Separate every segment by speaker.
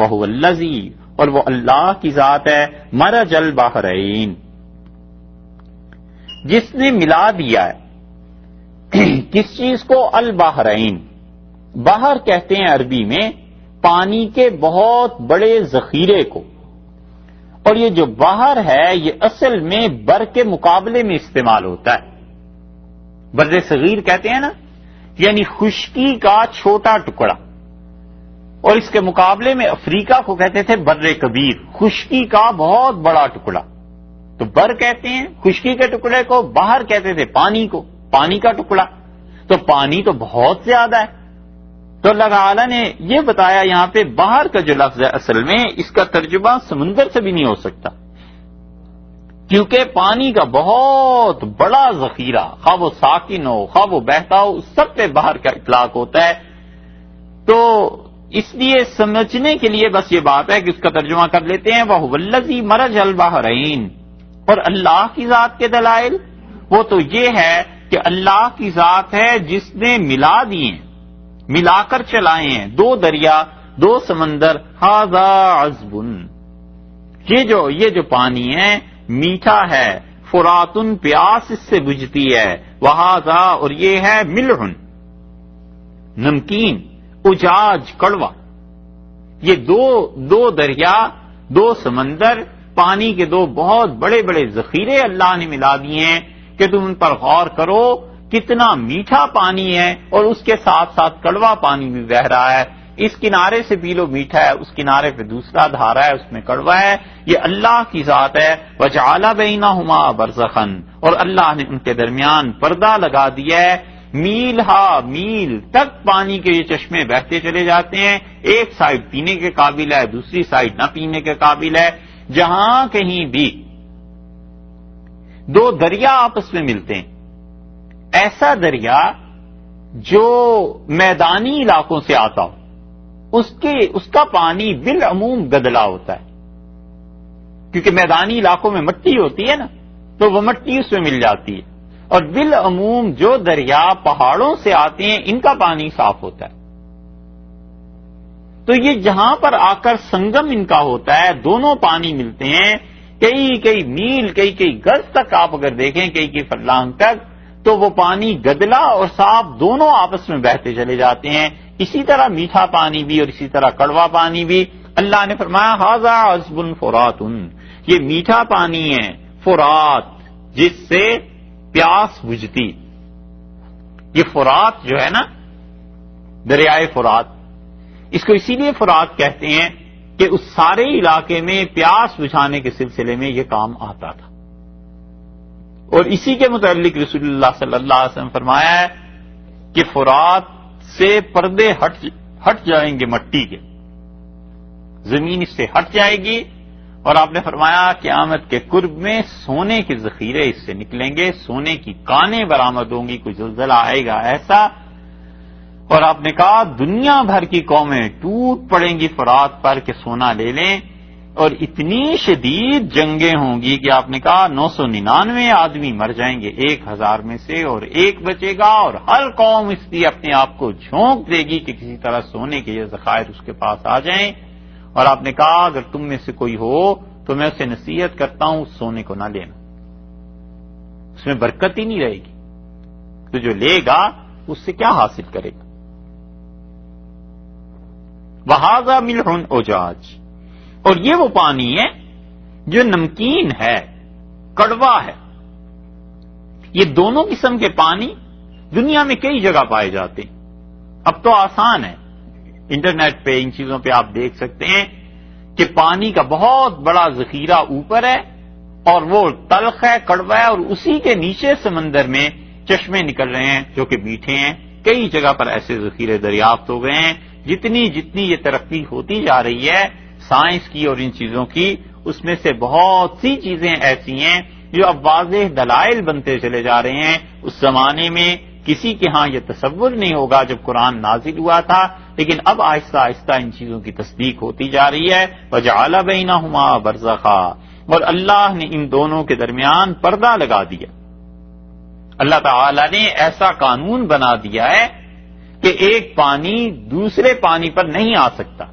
Speaker 1: وَهُوَ الَّذِي، اور وہ اللہ کی ذات ہے، مرج البحرین، جس نے ملا دیا ہے کس چیز کو؟ البحرین، بحر کہتے ہیں عربی میں پانی کے بہت بڑے ذخیرے کو، اور یہ جو بحر ہے یہ اصل میں بر کے مقابلے میں استعمال ہوتا ہے. بر صغیر کہتے ہیں نا، یعنی خشکی کا چھوٹا ٹکڑا، اور اس کے مقابلے میں افریقہ کو کہتے تھے بر کبیر، خشکی کا بہت بڑا ٹکڑا. تو بر کہتے ہیں خشکی کے ٹکڑے کو، بحر کہتے تھے پانی کو، پانی کا ٹکڑا. تو پانی تو بہت زیادہ ہے. تو اللہ تعالیٰ نے یہ بتایا یہاں پہ بحر کا جو لفظ ہے اصل میں اس کا ترجمہ سمندر سے بھی نہیں ہو سکتا، کیونکہ پانی کا بہت بڑا ذخیرہ، خواہ وہ ساکن ہو خواہ وہ بہتا ہو، اس سب پہ بحر کا اطلاق ہوتا ہے. تو اس لیے سمجھنے کے لیے بس یہ بات ہے کہ اس کا ترجمہ کر لیتے ہیں وَهُوَ الَّذِي مَرَجَ الْبَحْرَيْنِ. اور اللہ کی ذات کے دلائل وہ تو یہ ہے کہ اللہ کی ذات ہے جس نے ملا دیے، ملا کر چلائے ہیں، دو دریا دو سمندر. ھذا عذب، یہ جو پانی ہے میٹھا ہے، فراتن پیاس اس سے بجھتی ہے، وھذا اور یہ ہے ملح نمکین، اجاج کڑوا. یہ دو دریا دو سمندر، پانی کے دو بہت بڑے بڑے ذخیرے اللہ نے ملا دیے ہیں کہ تم ان پر غور کرو کتنا میٹھا پانی ہے، اور اس کے ساتھ ساتھ کڑوا پانی بھی بہ رہا ہے. اس کنارے سے پی لو میٹھا ہے، اس کنارے پہ دوسرا دھارا ہے اس میں کڑوا ہے. یہ اللہ کی ذات ہے. وَجَعَلَ بَيْنَهُمَا بَرْزَخًا، اور اللہ نے ان کے درمیان پردہ لگا دیا ہے، میل تک پانی کے یہ چشمے بہتے چلے جاتے ہیں. ایک سائڈ پینے کے قابل ہے، دوسری سائڈ نہ پینے کے قابل ہے. جہاں کہیں بھی دو دریا آپس میں ملتے ہیں، ایسا دریا جو میدانی علاقوں سے آتا ہو اس کا پانی بالعموم گدلا ہوتا ہے، کیونکہ میدانی علاقوں میں مٹی ہوتی ہے نا، تو وہ مٹی اس میں مل جاتی ہے. اور بالعموم جو دریا پہاڑوں سے آتے ہیں ان کا پانی صاف ہوتا ہے. تو یہ جہاں پر آ کر سنگم ان کا ہوتا ہے، دونوں پانی ملتے ہیں، کئی میل کئی گز تک آپ اگر دیکھیں، کئی فرلانگ تک، تو وہ پانی گدلا اور صاف دونوں آپس میں بہتے چلے جاتے ہیں. اسی طرح میٹھا پانی بھی اور اسی طرح کڑوا پانی بھی. اللہ نے فرمایا ھذا عذب فرات، یہ میٹھا پانی ہے فرات، جس سے پیاس بجھتی. یہ فرات جو ہے نا، دریائے فرات، اس کو اسی لیے فرات کہتے ہیں کہ اس سارے علاقے میں پیاس بجھانے کے سلسلے میں یہ کام آتا تھا. اور اسی کے متعلق رسول اللہ صلی اللہ علیہ وسلم فرمایا ہے کہ فرات سے پردے ہٹ جائیں گے، مٹی کے، زمین اس سے ہٹ جائے گی. اور آپ نے فرمایا قیامت کے قرب میں سونے کے ذخیرے اس سے نکلیں گے، سونے کی کانیں برآمد ہوں گی، کوئی زلزلہ آئے گا ایسا. اور آپ نے کہا دنیا بھر کی قومیں ٹوٹ پڑیں گی فرات پر کہ سونا لے لیں. اور اتنی شدید جنگیں ہوں گی کہ آپ نے کہا 999 آدمی مر جائیں گے 1000 میں سے، اور ایک بچے گا. اور ہر قوم اس لیے اپنے آپ کو جھونک دے گی کہ کسی طرح سونے کے یہ ذخائر اس کے پاس آ جائیں. اور آپ نے کہا اگر تم میں سے کوئی ہو تو میں اسے نصیحت کرتا ہوں اس سونے کو نہ لینا، اس میں برکت ہی نہیں رہے گی. تو جو لے گا اس سے کیا حاصل کرے گا؟ وَھَذَا مِلْحٌ أُجَاجٌ، اور یہ وہ پانی ہے جو نمکین ہے، کڑوا ہے. یہ دونوں قسم کے پانی دنیا میں کئی جگہ پائے جاتے ہیں. اب تو آسان ہے، انٹرنیٹ پہ ان چیزوں پہ آپ دیکھ سکتے ہیں کہ پانی کا بہت بڑا ذخیرہ اوپر ہے اور وہ تلخ ہے، کڑوا ہے، اور اسی کے نیچے سمندر میں چشمے نکل رہے ہیں جو کہ میٹھے ہیں. کئی جگہ پر ایسے ذخیرے دریافت ہو گئے ہیں. جتنی یہ ترقی ہوتی جا رہی ہے سائنس کی اور ان چیزوں کی، اس میں سے بہت سی چیزیں ایسی ہیں جو اب واضح دلائل بنتے چلے جا رہے ہیں. اس زمانے میں کسی کے ہاں یہ تصور نہیں ہوگا جب قرآن نازل ہوا تھا، لیکن اب آہستہ آہستہ ان چیزوں کی تصدیق ہوتی جا رہی ہے. وَجَعَلَ بَيْنَهُمَا بَرْزَخًا، اور اللہ نے ان دونوں کے درمیان پردہ لگا دیا. اللہ تعالی نے ایسا قانون بنا دیا ہے کہ ایک پانی دوسرے پانی پر نہیں آ سکتا.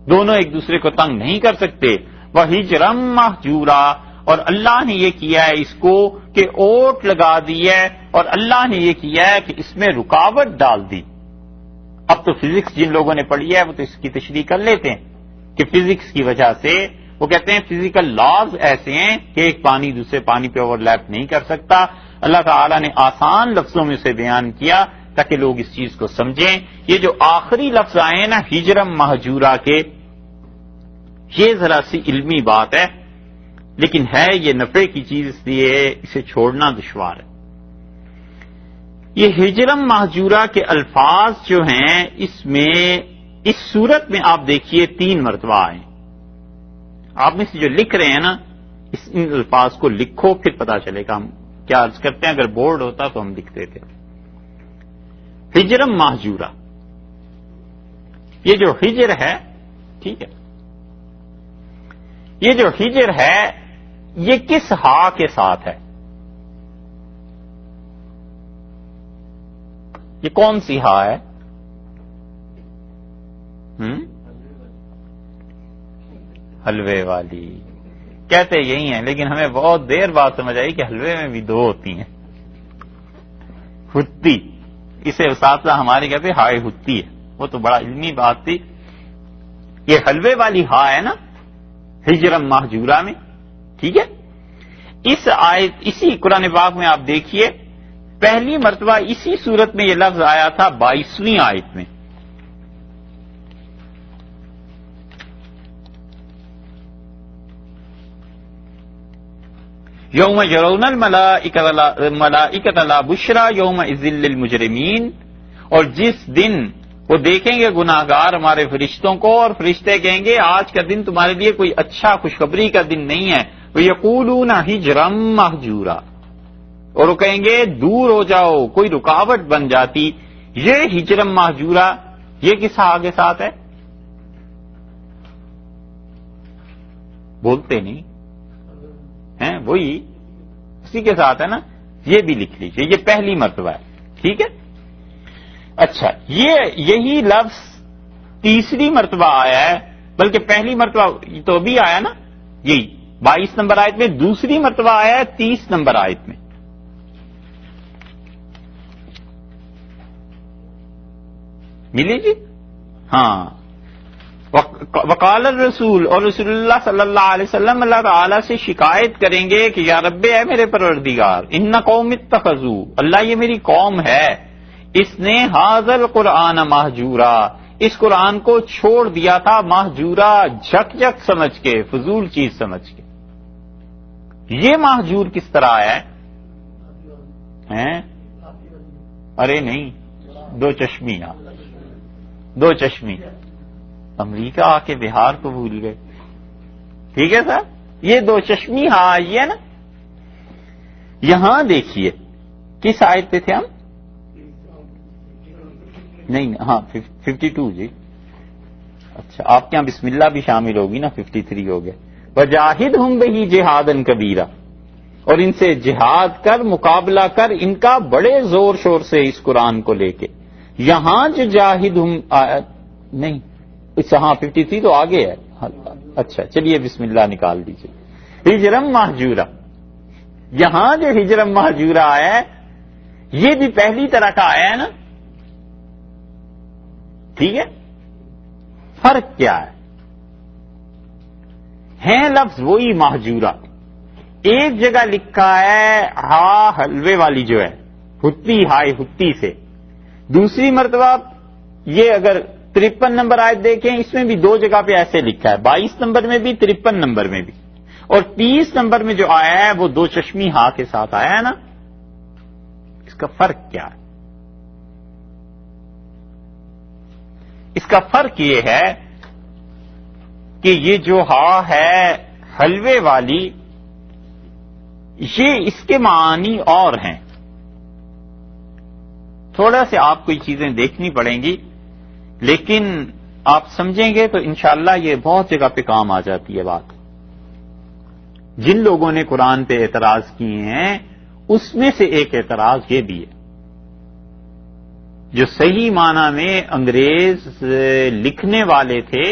Speaker 1: دونوں ایک دوسرے کو تنگ نہیں کر سکتے. وَحِجْرًا مَحْجُورًا، اور اللہ نے یہ کیا ہے اس کو کہ اوٹ لگا دی ہے، اور اللہ نے یہ کیا ہے کہ اس میں رکاوٹ ڈال دی. اب تو فزکس جن لوگوں نے پڑھی ہے وہ تو اس کی تشریح کر لیتے ہیں کہ فزکس کی وجہ سے وہ کہتے ہیں فزیکل لاز ایسے ہیں کہ ایک پانی دوسرے پانی پہ اوور لیپ نہیں کر سکتا. اللہ تعالیٰ نے آسان لفظوں میں اسے بیان کیا تاکہ لوگ اس چیز کو سمجھیں. یہ جو آخری لفظ آئے ہیں نا ہجرم مہجورا کے، یہ ذرا سی علمی بات ہے لیکن ہے یہ نفع کی چیز، اس لیے اسے چھوڑنا دشوار ہے. یہ ہجرم مہجورا کے الفاظ جو ہیں اس میں اس صورت میں آپ دیکھیے 3 مرتبہ آئے. آپ میں سے جو لکھ رہے ہیں نا ان الفاظ کو لکھو، پھر پتا چلے گا. ہم کیا عرض کرتے ہیں اگر بورڈ ہوتا تو ہم لکھتے تھے. ہجرم مہجورا، یہ جو ہجر ہے، ٹھیک ہے، یہ جو ہجر ہے یہ کس ہا کے ساتھ ہے؟ یہ کون سی ہا ہے؟ حلوے والی. کہتے یہی ہیں لیکن ہمیں بہت دیر بعد سمجھ آئی کہ حلوے میں بھی 2 ہوتی ہیں. ہتی، اسے اساتذہ ہمارے کہتے ہائے ہتی ہے، وہ تو بڑا علمی بات تھی. یہ حلوے والی ہا ہے نا ہجرم مہجورا میں، ٹھیک ہے. اس آیت اسی قرآن پاک میں آپ دیکھیے پہلی مرتبہ اسی صورت میں یہ لفظ آیا تھا 22ویں آیت میں. یوم یرون الملائکۃ لا بشری یومئذ للمجرمین، اور جس دن وہ دیکھیں گے گناہگار ہمارے فرشتوں کو اور فرشتے کہیں گے آج کا دن تمہارے لیے کوئی اچھا خوشخبری کا دن نہیں ہے. وَيَقُولُونَ ہِجْرًا مَحْجُورًا، اور وہ کہیں گے دور ہو جاؤ، کوئی رکاوٹ بن جاتی. یہ ہجرم مہجورا یہ کس آگے ساتھ ہے؟ بولتے نہیں ہیں، وہی اسی کے ساتھ ہے نا. یہ بھی لکھ لیجئے، یہ پہلی مرتبہ ہے، ٹھیک ہے. اچھا، یہی لفظ تیسری مرتبہ آیا ہے، بلکہ پہلی مرتبہ تو بھی آیا نا یہی 22 نمبر آیت میں، دوسری مرتبہ آیا ہے 30 نمبر آیت میں. ملی جی؟ ہاں. وقال الرسول، اور رسول اللہ صلی اللہ علیہ وسلم اللہ تعالی سے شکایت کریں گے کہ یا رب اے میرے پروردگار، ان قوم اتخذوا، اللہ یہ میری قوم ہے، اس نے ھذا القرآن مہجورا، اس قرآن کو چھوڑ دیا تھا مہجورا، جھک جھک سمجھ کے، فضول چیز سمجھ کے. یہ مہجور کس طرح ہے؟ ارے نہیں، 2 چشمی، 2 چشمی. امریکہ آ کے بہار کو بھول گئے. ٹھیک ہے سر، یہ 2 چشمی ہاں آئی ہے نا. یہاں دیکھیے کس آیت پہ تھے ہم؟ نہیں ہاں 52 جی. اچھا آپ کے یہاں بسم اللہ بھی شامل ہوگی نا، 53 ہو گئے. وَجَاهِدْهُمْ بِهِ جِهَادًا كَبِيرًا، اور ان سے جہاد کر، مقابلہ کر ان کا بڑے زور شور سے اس قرآن کو لے کے. یہاں جو جاہدہم نہیں، ہاں 53 تو آگے ہے. اچھا چلیے بسم اللہ نکال دیجیے. ہجرم مہجورا، یہاں جو ہجرم مہجورا آیا ہے یہ بھی پہلی طرح کا آیا ہے نا، ٹھیک ہے. فرق کیا ہے لفظ وہی مہجورا. ایک جگہ لکھا ہے ہا حلوے والی جو ہے ہتی، ہائے ہتی سے. دوسری مرتبہ یہ اگر 53 نمبر آیت دیکھیں اس میں بھی 2 جگہ پہ ایسے لکھا ہے، 22 نمبر میں بھی 53 نمبر میں بھی. اور 30 نمبر میں جو آیا ہے وہ 2 چشمی ہا کے ساتھ آیا ہے نا. اس کا فرق کیا ہے؟ اس کا فرق یہ ہے کہ یہ جو ہا ہے حلوے والی، یہ اس کے معنی اور ہیں. تھوڑا سے آپ کو یہ چیزیں دیکھنی پڑیں گی لیکن آپ سمجھیں گے تو انشاءاللہ یہ بہت جگہ پہ کام آ جاتی ہے بات. جن لوگوں نے قرآن پہ اعتراض کیے ہیں اس میں سے ایک اعتراض یہ بھی ہے، جو صحیح معنی میں انگریز لکھنے والے تھے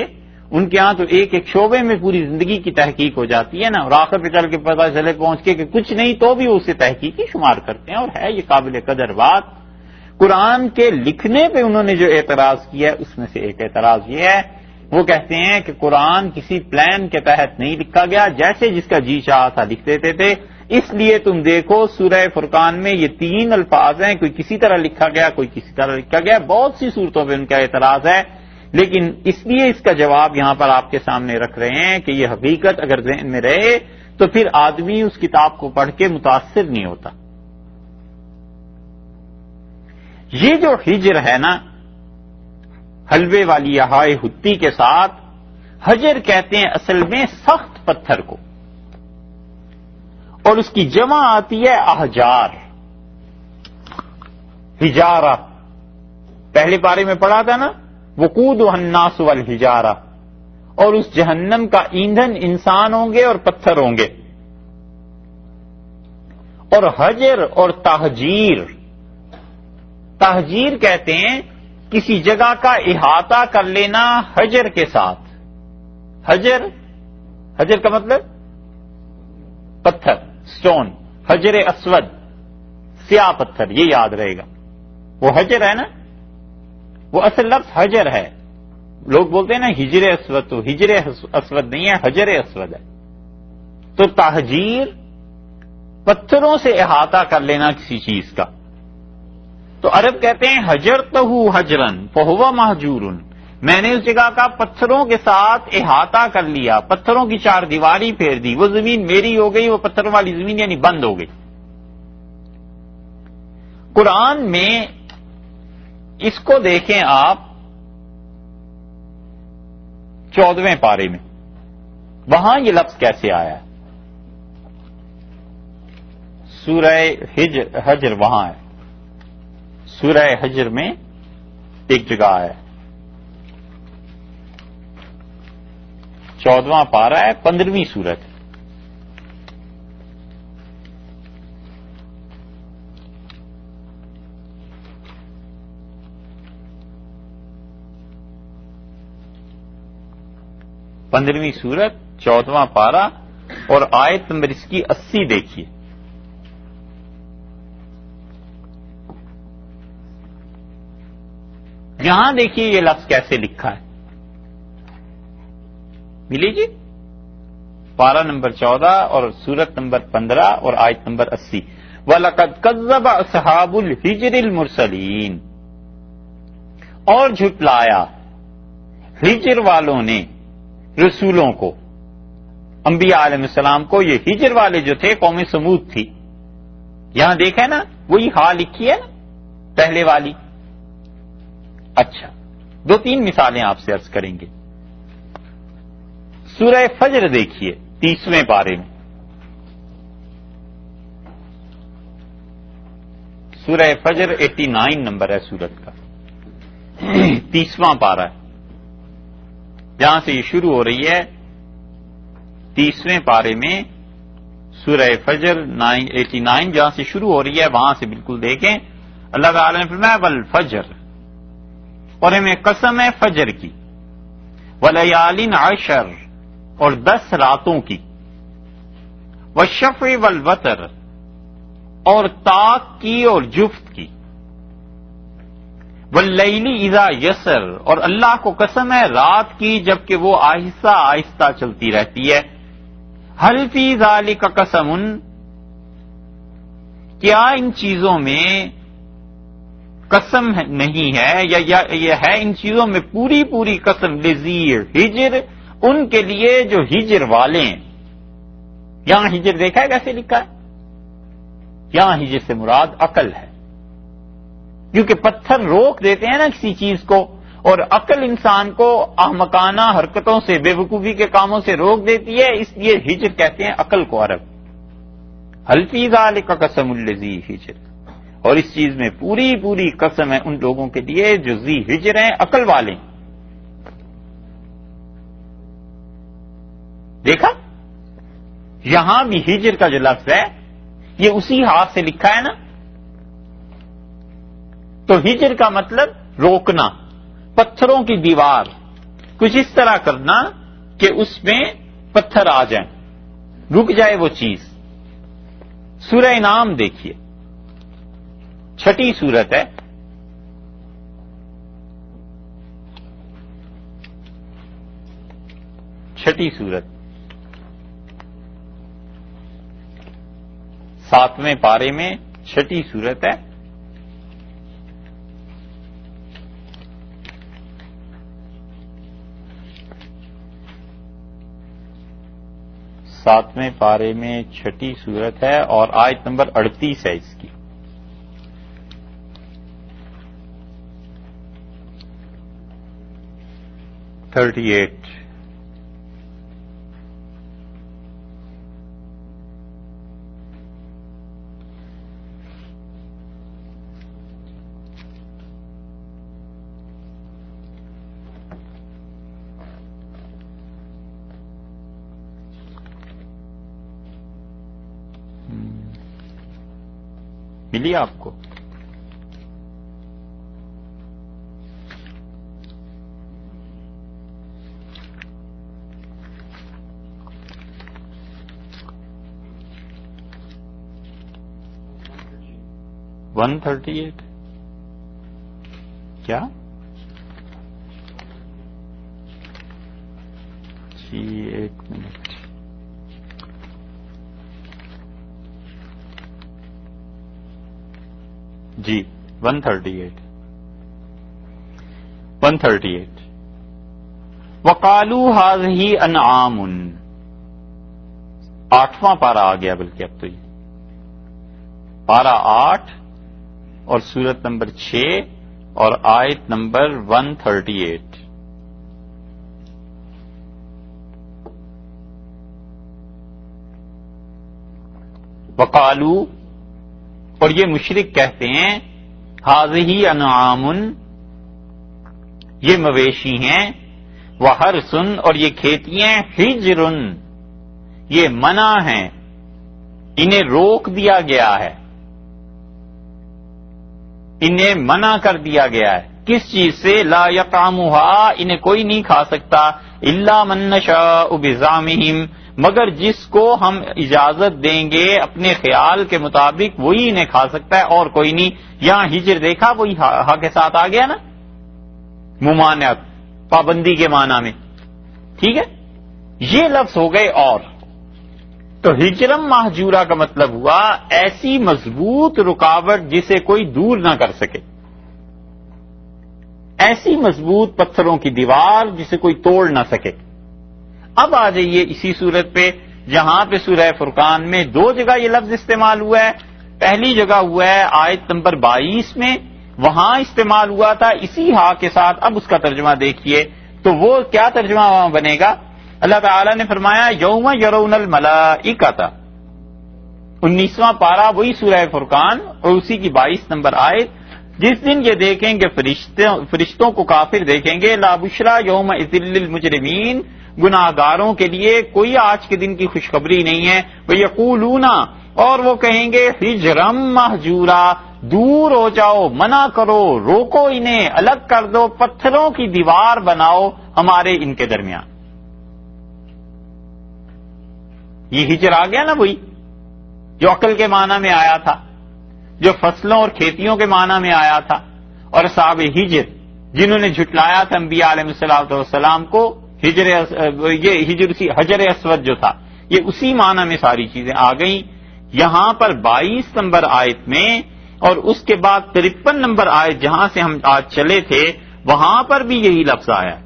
Speaker 1: ان کے ہاں تو ایک ایک شعبے میں پوری زندگی کی تحقیق ہو جاتی ہے نا، اور آخر پہ چل کے پتہ چلے پہنچ کے کہ کچھ نہیں تو بھی اسے تحقیقی شمار کرتے ہیں، اور ہے یہ قابل قدر بات۔ قرآن کے لکھنے پہ انہوں نے جو اعتراض کیا ہے اس میں سے ایک اعتراض یہ ہے، وہ کہتے ہیں کہ قرآن کسی پلان کے تحت نہیں لکھا گیا، جیسے جس کا جی چاہا تھا لکھ دیتے تھے، اس لیے تم دیکھو سورہ فرقان میں یہ 3 الفاظ ہیں، کوئی کسی طرح لکھا گیا، کوئی کسی طرح لکھا گیا، بہت سی صورتوں پہ ان کا اعتراض ہے، لیکن اس لیے اس کا جواب یہاں پر آپ کے سامنے رکھ رہے ہیں کہ یہ حقیقت اگر ذہن میں رہے تو پھر آدمی اس کتاب کو پڑھ کے متاثر نہیں ہوتا۔ یہ جو ہجر ہے نا، حلوے والی ہائے ہتی کے ساتھ، حجر کہتے ہیں اصل میں سخت پتھر کو، اور اس کی جمع آتی ہے احجار، حجارہ، پہلے پارے میں پڑھا تھا نا، وقودها الناس والحجارہ، اور اس جہنم کا ایندھن انسان ہوں گے اور پتھر ہوں گے۔ اور حجر اور تحجیر، تحجیر کہتے ہیں کسی جگہ کا احاطہ کر لینا حجر کے ساتھ۔ حجر کا مطلب پتھر، سٹون، حجر اسود، سیاہ پتھر، یہ یاد رہے گا، وہ حجر ہے نا، وہ اصل لفظ حجر ہے، لوگ بولتے ہیں نا ہجر اسود، تو ہجر اسود نہیں ہے، حجر اسود ہے۔ تو تحجیر پتھروں سے احاطہ کر لینا کسی چیز کا، تو عرب کہتے ہیں حجرتہ حجرن فہو مہجور، میں نے اس جگہ کا پتھروں کے ساتھ احاطہ کر لیا، پتھروں کی 4 دیواری پھیر دی، وہ زمین میری ہو گئی، وہ پتھروں والی زمین یعنی بند ہو گئی۔ قرآن میں اس کو دیکھیں آپ 14ویں پارے میں، وہاں یہ لفظ کیسے آیا ہے؟ سورہ حجر وہاں ہے، سورہ حجر میں ایک جگہ ہے، 14واں پارہ ہے، 15ویں سورت ہے۔ پندرہویں سورت 14واں پارہ اور آیت نمبر اس کی 80 دیکھیے۔ یہاں دیکھیے یہ لفظ کیسے لکھا ہے، ملی جی، پارہ نمبر 14 اور سورت نمبر 15 اور آیت نمبر 80۔ وَلَقَدْ كَذَّبَ أَصْحَابُ الْحِجْرِ الْمُرْسَلِينَ، اور جھٹلایا ہجر والوں نے رسولوں کو، انبیاء علیہ السلام کو۔ یہ ہجر والے جو تھے قوم سمود تھی، یہاں دیکھیں نا وہی ہاں لکھی ہے نا پہلے والی۔ اچھا 2-3 مثالیں آپ سے عرض کریں گے۔ سورہ فجر دیکھیے 30ویں پارے میں، سورہ فجر 89 نمبر ہے سورت کا، 30واں پارہ ہے، جہاں سے یہ شروع ہو رہی ہے 30ویں پارے میں سورہ فجر 89 جہاں سے شروع ہو رہی ہے وہاں سے بالکل دیکھیں۔ اللہ تعالی نے فرمایا والفجر، اور ہمیں قسم ہے فجر کی، ولیالین عشر، اور 10 راتوں کی، والشفع والوتر، اور طاق کی اور جفت کی، واللیل اذا یسر، اور اللہ کو قسم ہے رات کی جبکہ وہ آہستہ آہستہ چلتی رہتی ہے۔ حل فی ذالک قسم، کیا ان چیزوں میں قسم نہیں ہے، یا یہ ہے ان چیزوں میں پوری پوری قسم لذی ہجر، ان کے لیے جو ہجر والے ہیں۔ یہاں ہجر دیکھا ہے کیسے لکھا ہے، یہاں ہجر سے مراد عقل ہے، کیونکہ پتھر روک دیتے ہیں نا کسی چیز کو، اور عقل انسان کو احمقانہ حرکتوں سے، بے وقوفی کے کاموں سے روک دیتی ہے، اس لیے ہجر کہتے ہیں عقل کو عرب۔ حل فی ذالک قسم الذی ہجر، اور اس چیز میں پوری پوری قسم ہے ان لوگوں کے لیے جو ذی ہجر ہیں، عقل والے۔ دیکھا یہاں بھی ہجر کا جو لفظ ہے یہ اسی ہاتھ سے لکھا ہے نا، تو ہجر کا مطلب روکنا، پتھروں کی دیوار، کچھ اس طرح کرنا کہ اس میں پتھر آ جائیں، رک جائے وہ چیز. سورہ انعام دیکھیے، چھٹی سورت ہے. چھٹی سورت 7ویں پارے میں چھٹی سورت ہے. ساتویں پارے میں چھٹی سورت ہے اور آیت نمبر 38 ہے اس کی. ملی آپ کو؟ ون 138 کیا جی؟ ایک منٹ. جی 138 وقالوا هذه انعام. 8واں پارہ آ گیا، بلکہ اب تو یہ پارہ 8 اور سورت نمبر 6 اور آیت نمبر 138. وقالوا، اور یہ مشرک کہتے ہیں، هذه انعام، یہ مویشی ہیں، وحرث، اور یہ کھیتیاں، حجر، یہ منع ہیں، انہیں روک دیا گیا ہے، انہیں منع کر دیا گیا ہے. کس چیز سے؟ لا یطعمها، انہیں کوئی نہیں کھا سکتا، الا من نشاء بزعمہم، مگر جس کو ہم اجازت دیں گے اپنے خیال کے مطابق وہی انہیں کھا سکتا ہے، اور کوئی نہیں. یہاں ہجر دیکھا، وہی ہا کے ساتھ آ گیا نا، ممانعت، پابندی کے معنی میں. ٹھیک ہے، یہ لفظ ہو گئے. اور تو ہجرم محجورہ کا مطلب ہوا ایسی مضبوط رکاوٹ جسے کوئی دور نہ کر سکے، ایسی مضبوط پتھروں کی دیوار جسے کوئی توڑ نہ سکے. اب آ جائیے اسی صورت پہ جہاں پہ سورہ فرقان میں 2 جگہ یہ لفظ استعمال ہوا ہے. پہلی جگہ ہوا ہے آیت نمبر 22 میں، وہاں استعمال ہوا تھا اسی ہا کے ساتھ. اب اس کا ترجمہ دیکھیے تو وہ کیا ترجمہ وہاں بنے گا. اللہ تعالیٰ نے فرمایا یوم یرون الملائکۃ، 19واں پارہ وہی سورہ فرقان اور اسی کی 22 نمبر آیت. جس دن یہ دیکھیں گے فرشتوں کو کافر دیکھیں گے، لا بشرا یوم اذل للمجرمین، گناہگاروں کے لیے کوئی آج کے دن کی خوشخبری نہیں ہے. وَيَقُولُونَ، اور وہ کہیں گے، حجرم محجورا، دور ہو جاؤ، منع کرو، روکو انہیں، الگ کر دو، پتھروں کی دیوار بناؤ ہمارے ان کے درمیان. یہ ہجر آ گیا نا، وہی جو عقل کے معنی میں آیا تھا، جو فصلوں اور کھیتیوں کے معنی میں آیا تھا. اور صاحب ہجر جنہوں نے جھٹلایا تھا انبیاء علیہ السلام کو، یہ حجر اسود جو تھا، یہ اسی معنی میں ساری چیزیں آ گئیں. یہاں پر 22 نمبر آیت میں اور اس کے بعد 53 نمبر آیت جہاں سے ہم آج چلے تھے وہاں پر بھی یہی لفظ آیا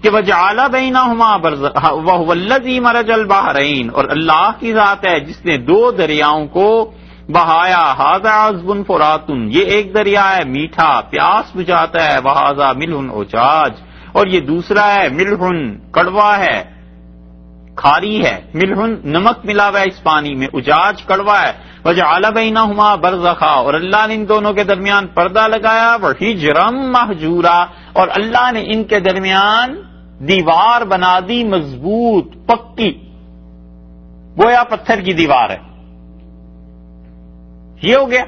Speaker 1: کہ وَجَعَلَ بَيْنَهُمَا بَرْزَخًا وَهُوَ الَّذِي مَرَجَ الْبَحْرَيْنِ، اور اللہ کی ذات ہے جس نے 2 دریاؤں کو بہایا. هَذَا عَذْبٌ فُرَاتٌ، یہ ایک دریا ہے میٹھا پیاس بجھاتا ہے، وَهَذَا مِلْحٌ أُجَاجٌ، اور یہ دوسرا ہے ملحن، کڑوا ہے، کھاری ہے. ملحن نمک ملا ہوا ہے اس پانی میں، اجاج کڑوا ہے. وَجَعَلَ بَيْنَهُمَا بَرْزَخًا، اور اللہ نے ان دونوں کے درمیان پردہ لگایا. وَحِجْرًا مَحْجُورًا، اور اللہ نے ان کے درمیان دیوار بنا دی مضبوط پکی، گویا پتھر کی دیوار ہے. یہ ہو گیا.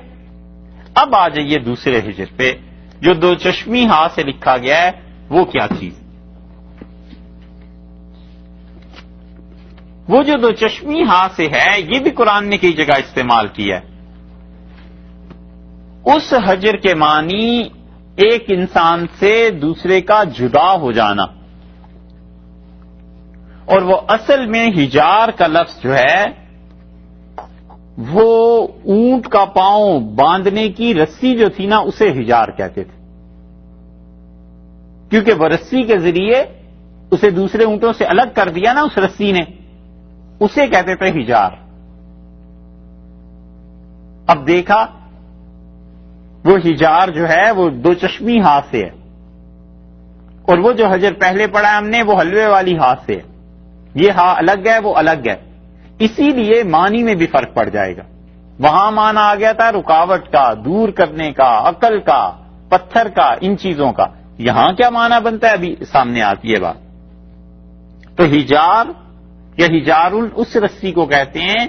Speaker 1: اب آ جائیے دوسرے ہجر پہ جو 2 چشمی ہا سے لکھا گیا ہے، وہ کیا چیز؟ وہ جو دو چشمی ہاتھ سے ہے یہ بھی قرآن نے کئی جگہ استعمال کیا ہے. اس حجر کے معنی ایک انسان سے دوسرے کا جدا ہو جانا، اور وہ اصل میں حجار کا لفظ جو ہے وہ اونٹ کا پاؤں باندھنے کی رسی جو تھی نا اسے حجار کہتے تھے، کیونکہ وہ رسی کے ذریعے اسے دوسرے اونٹوں سے الگ کر دیا نا اس رسی نے، اسے کہتے تھے حجار. اب دیکھا وہ حجار جو ہے وہ دو چشمی ہاتھ سے ہے، اور وہ جو حجر پہلے پڑھا ہم نے وہ حلوے والی ہاتھ سے ہے. یہ ہاں الگ ہے وہ الگ ہے، اسی لیے معنی میں بھی فرق پڑ جائے گا. وہاں معنی آ گیا تھا رکاوٹ کا، دور کرنے کا، عقل کا، پتھر کا، ان چیزوں کا. یہاں کیا معنی بنتا ہے ابھی سامنے آتی ہے بات. تو حجار یا حجار اس رسی کو کہتے ہیں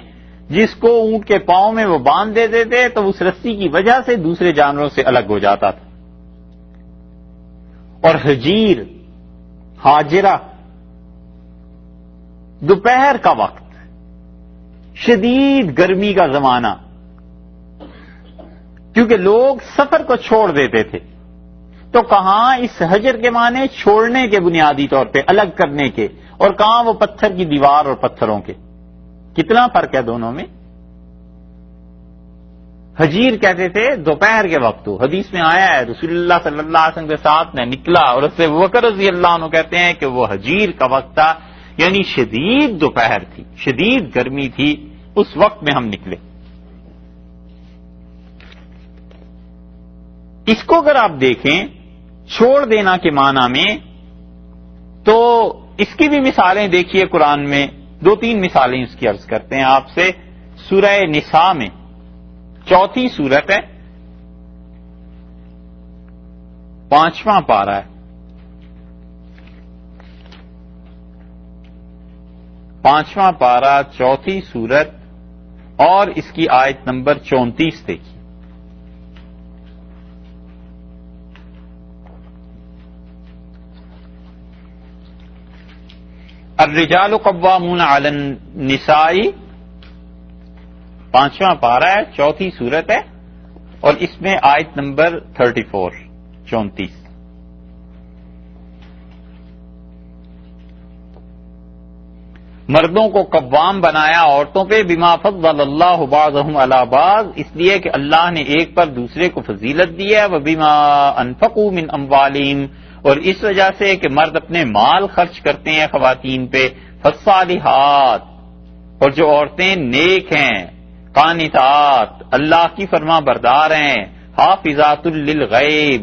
Speaker 1: جس کو اونٹ کے پاؤں میں وہ باندھ دیتے تھے تو اس رسی کی وجہ سے دوسرے جانوروں سے الگ ہو جاتا تھا. اور حجیر، حاجرہ، دوپہر کا وقت، شدید گرمی کا زمانہ، کیونکہ لوگ سفر کو چھوڑ دیتے تھے. تو کہاں اس حجر کے معنی چھوڑنے کے بنیادی طور پہ، الگ کرنے کے، اور کہاں وہ پتھر کی دیوار اور پتھروں کے. کتنا فرق ہے دونوں میں. حجیر کہتے تھے دوپہر کے وقت. حدیث میں آیا ہے رسول اللہ صلی اللہ علیہ وسلم کے ساتھ میں نکلا، اور اس سے ابوبکر رضی اللہ عنہ کہتے ہیں کہ وہ حجیر کا وقت تھا، یعنی شدید دوپہر تھی، شدید گرمی تھی، اس وقت میں ہم نکلے. اس کو اگر آپ دیکھیں چھوڑ دینا کے معنی میں، تو اس کی بھی مثالیں دیکھیے قرآن میں. دو تین مثالیں اس کی عرض کرتے ہیں آپ سے. سورہ نساء میں 4 سورت ہے، 5واں پارہ ہے، 5واں پارہ 4 سورت، اور اس کی آیت نمبر 34 دیکھیے. الرجال قوامون علی النساء، 5واں پارہ ہے، 4 سورت ہے، اور اس میں آیت نمبر 34. مردوں کو قوام بنایا عورتوں پہ، بما فضل اللہ بعضهم علی بعض، اس لیے کہ اللہ نے ایک پر دوسرے کو فضیلت دی ہے، وبما انفقوا من اموالہم، اور اس وجہ سے کہ مرد اپنے مال خرچ کرتے ہیں خواتین پہ. فالصالحات، اور جو عورتیں نیک ہیں، قانتات، اللہ کی فرما بردار ہیں، حافظات للغیب،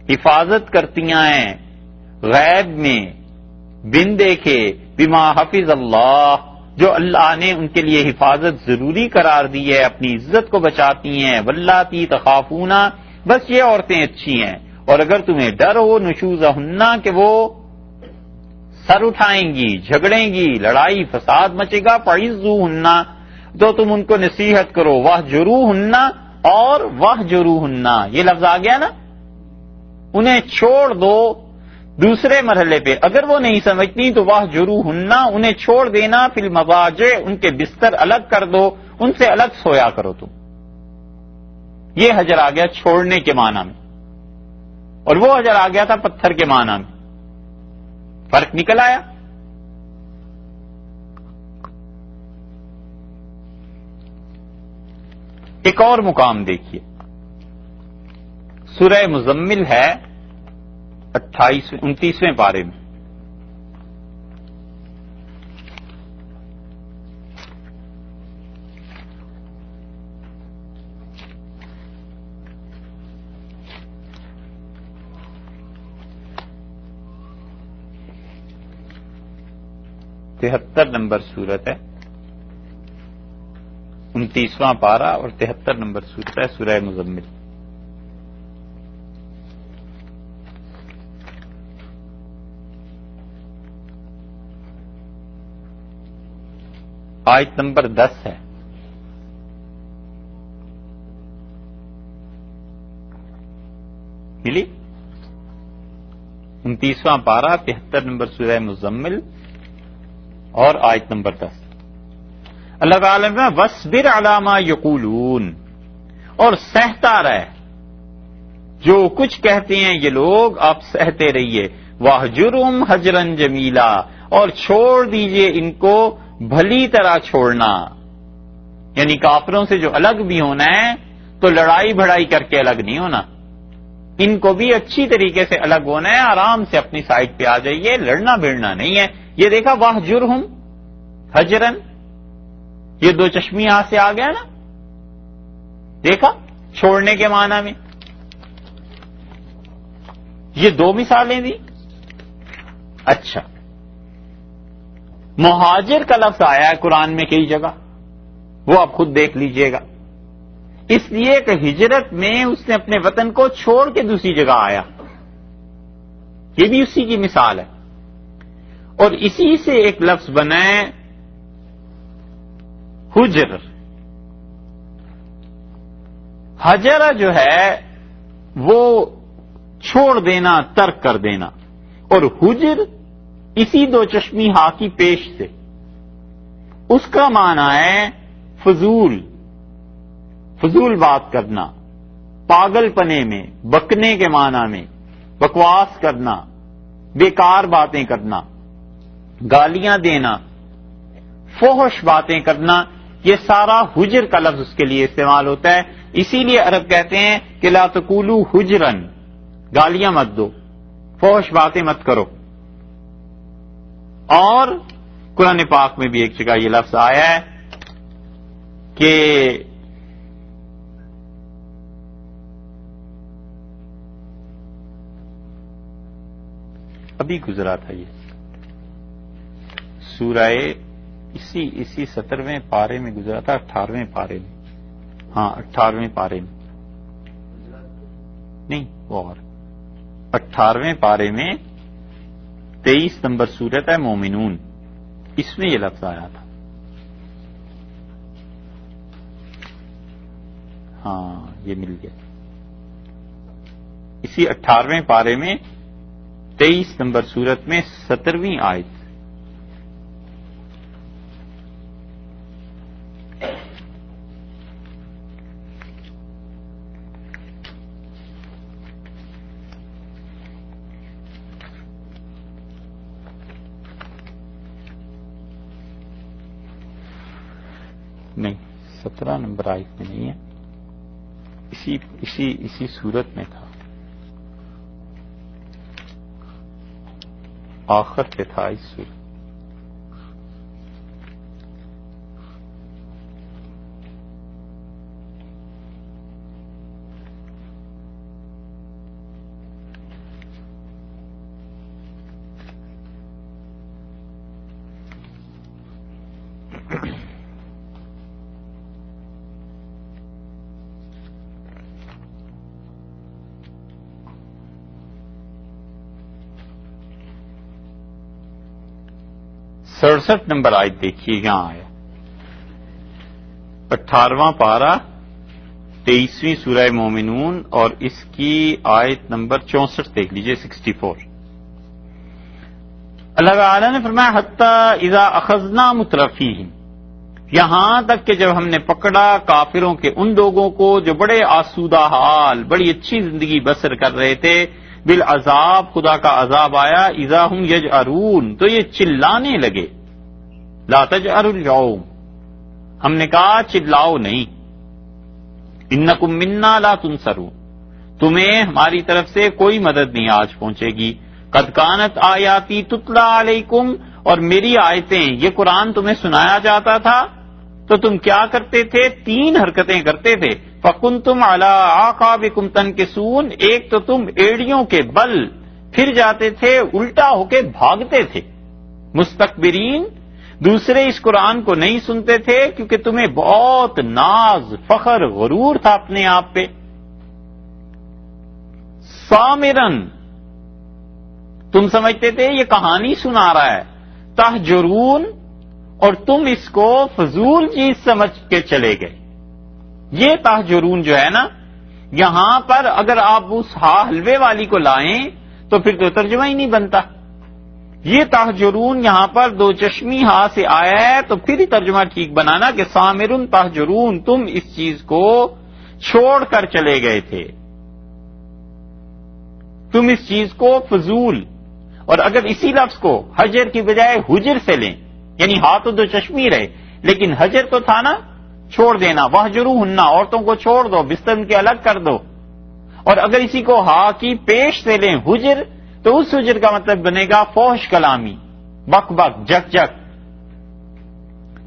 Speaker 1: حفاظت کرتیاں ہیں غیب میں بن دیکھے، بما حفظ اللہ، جو اللہ نے ان کے لیے حفاظت ضروری قرار دی ہے، اپنی عزت کو بچاتی ہیں. واللاتی تخافون، بس یہ عورتیں اچھی ہیں. اور اگر تمہیں ڈر ہو نشوزہن، کہ وہ سر اٹھائیں گی، جھگڑیں گی، لڑائی فساد مچے گا، فعظوہن، تو تم ان کو نصیحت کرو. واہجروہن، اور واہجروہن، یہ لفظ آ گیا نا، انہیں چھوڑ دو دوسرے مرحلے پہ. اگر وہ نہیں سمجھتی تو واہجروہن، انہیں چھوڑ دینا، فی المضاجع، ان کے بستر الگ کر دو، ان سے الگ سویا کرو تم. یہ حجر آ گیا چھوڑنے کے معنی میں، اور وہ حجر آ گیا تھا پتھر کے معنی میں. فرق نکل آیا. ایک اور مقام دیکھیے، سورہ مزمل ہے 29ویں پارے میں. تہتر نمبر سورت ہے، 29واں پارہ اور 73 نمبر سورت ہے سورہ مزمل. آیت نمبر 10 ہے. ملی 29واں پارہ 73 نمبر سورہ مزمل اور آیت نمبر 10. اللہ تعالیٰ میں وَاصْبِرْ عَلَىٰ مَا يَقُولُونَ، اور سہتا رہ، جو کچھ کہتے ہیں یہ لوگ آپ سہتے رہیے، وَاهْجُرْهُمْ هَجْرًا جَمِيلًا، اور چھوڑ دیجئے ان کو بھلی طرح چھوڑنا، یعنی کافروں سے جو الگ بھی ہونا ہے تو لڑائی بھڑائی کر کے الگ نہیں ہونا، ان کو بھی اچھی طریقے سے الگ ہونا ہے، آرام سے اپنی سائٹ پہ آ جائیے، لڑنا بھیڑنا نہیں ہے۔ یہ دیکھا وَاهْجُرْهُمْ هَجْرًا، یہ دو چشمی یہاں سے آ گیا نا، دیکھا چھوڑنے کے معنی میں، یہ دو مثالیں دی۔ اچھا، مہاجر کا لفظ آیا ہے قرآن میں کئی جگہ، وہ آپ خود دیکھ لیجئے گا، اس لیے کہ ہجرت میں اس نے اپنے وطن کو چھوڑ کے دوسری جگہ آیا، یہ بھی اسی کی مثال ہے۔ اور اسی سے ایک لفظ بنا ہے حجر، حجرہ جو ہے وہ چھوڑ دینا، ترک کر دینا، اور حجر اسی دو چشمی ہا کی پیش سے، اس کا معنی ہے فضول، فضول بات کرنا، پاگل پنے میں، بکنے کے معنی میں، بکواس کرنا، بیکار باتیں کرنا، گالیاں دینا، فحش باتیں کرنا، یہ سارا حجر کا لفظ اس کے لیے استعمال ہوتا ہے۔ اسی لیے عرب کہتے ہیں کہ لا تقولوا حجرن، گالیاں مت دو، فحش باتیں مت کرو۔ اور قرآن پاک میں بھی ایک جگہ یہ لفظ آیا ہے کہ ابھی گزرا تھا، یہ سورہ اسی 17ویں پارے میں گزرا تھا، 18ویں پارے میں، ہاں 18ویں پارے میں نہیں، وہ اور 18ویں پارے میں 23 نمبر سورت ہے مومنون، اس میں یہ لفظ آیا تھا۔ ہاں یہ مل گیا، اسی 18ویں پارے میں 23 نمبر سورت میں 17ویں آیت۔ نہیں 17 نمبر آیت میں نہیں ہے، اسی صورت میں تھا، آخر پہ تھا اس صورت۔ سڑسٹھ نمبر آیت دیکھیے، یہاں آیا 18واں پارہ 23ویں سورہ مومنون، اور اس کی آیت نمبر 64 دیکھ لیجئے، 64۔ اللہ تعالی نے فرمایا حتی اذا اخذنا مترفیہم، یہاں تک کہ جب ہم نے پکڑا کافروں کے ان لوگوں کو جو بڑے آسودہ حال، بڑی اچھی زندگی بسر کر رہے تھے، بالعذاب، خدا کا عذاب آیا، اذا ہم یجأرون، تو یہ چلانے لگے، لا تجأروا اليوم، ہم نے کہا چلاؤ نہیں، انکم منا لا تنصرون، تمہیں ہماری طرف سے کوئی مدد نہیں آج پہنچے گی، قد کانت آیاتی تتلا علیکم، اور میری آیتیں، یہ قرآن تمہیں سنایا جاتا تھا تو تم کیا کرتے تھے؟ 3 حرکتیں کرتے تھے، فکنتم علی اعقابکم تنکسون، ایک تو تم ایڑیوں کے بل پھر جاتے تھے، الٹا ہو کے بھاگتے تھے، مستکبرین، دوسرے اس قرآن کو نہیں سنتے تھے کیونکہ تمہیں بہت ناز، فخر، غرور تھا اپنے آپ پہ، سامرن، تم سمجھتے تھے یہ کہانی سنا رہا ہے، تہجرون، اور تم اس کو فضول چیز سمجھ کے چلے گئے۔ یہ تہجرون جو ہے نا، یہاں پر اگر آپ اس حلوے والی کو لائیں تو پھر تو ترجمہ ہی نہیں بنتا، یہ تہجرون یہاں پر دو چشمی ہاں سے آیا ہے تو پھر ہی ترجمہ ٹھیک بنانا کہ سامرن تہجرون، تم اس چیز کو چھوڑ کر چلے گئے تھے، تم اس چیز کو فضول. اور اگر اسی لفظ کو حجر کی بجائے حجر سے لیں، یعنی ہاں تو دو چشمی رہے لیکن حجر تو تھا نا چھوڑ دینا، وہجروہن، عورتوں کو چھوڑ دو، بستر ان کے الگ کر دو. اور اگر اسی کو ہا کی پیش سے لیں حجر، تو اس حجر کا مطلب بنے گا فوش کلامی، بک بک، جک جک.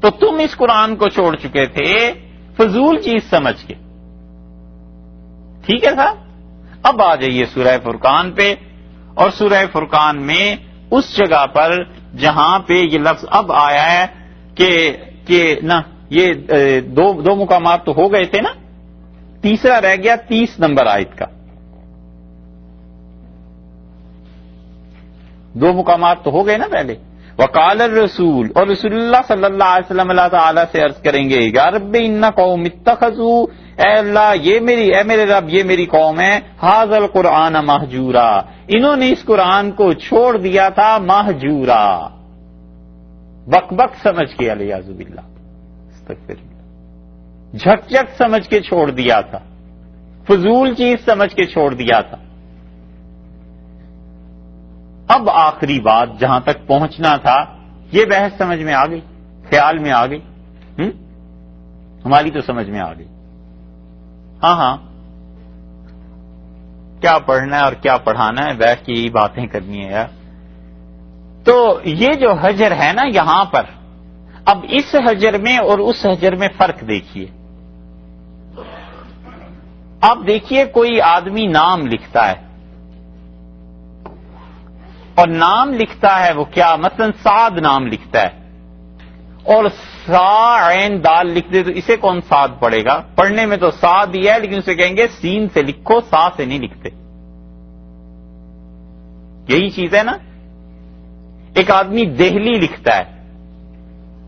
Speaker 1: تو تم اس قرآن کو چھوڑ چکے تھے فضول چیز سمجھ کے. ٹھیک ہے صاحب. اب آ جائیے سورہ فرقان پہ، اور سورہ فرقان میں اس جگہ پر جہاں پہ یہ لفظ اب آیا ہے کہ نا یہ دو مقامات تو ہو گئے تھے نا، تیسرا رہ گیا 30 نمبر آیت کا. دو مقامات تو ہو گئے نا پہلے. وقال الرسول، اور رسول اللہ صلی اللہ علیہ وسلم اللہ تعالیٰ سے عرض کریں گے یا رب ان قوم اتخذوا، اے اللہ اے میرے رب یہ میری قوم ہے، ھذا القرآن مہجورا، انہوں نے اس قرآن کو چھوڑ دیا تھا مہجورا، بک بک سمجھ کے، الیاذ باللہ، استغفر اللہ، جھک جھک سمجھ کے چھوڑ دیا تھا، فضول چیز سمجھ کے چھوڑ دیا تھا. اب آخری بات جہاں تک پہنچنا تھا، یہ بحث سمجھ میں آ گئی، خیال میں آ گئی، ہماری تو سمجھ میں آ گئی. ہاں کیا پڑھنا ہے اور کیا پڑھانا ہے، بیٹھ کے یہی باتیں کرنی ہے یار. تو یہ جو حجر ہے نا یہاں پر، اب اس حجر میں اور اس حجر میں فرق دیکھیے. اب دیکھیے کوئی آدمی نام لکھتا ہے، اور نام لکھتا ہے وہ کیا، مثلا سعد نام لکھتا ہے، اور سا عین دال لکھ دے تو اسے کون سعد پڑھے گا؟ پڑھنے میں تو سعد ہی ہے لیکن اسے کہیں گے سین سے لکھو، سا سے نہیں لکھتے. یہی چیز ہے نا. ایک آدمی دہلی لکھتا ہے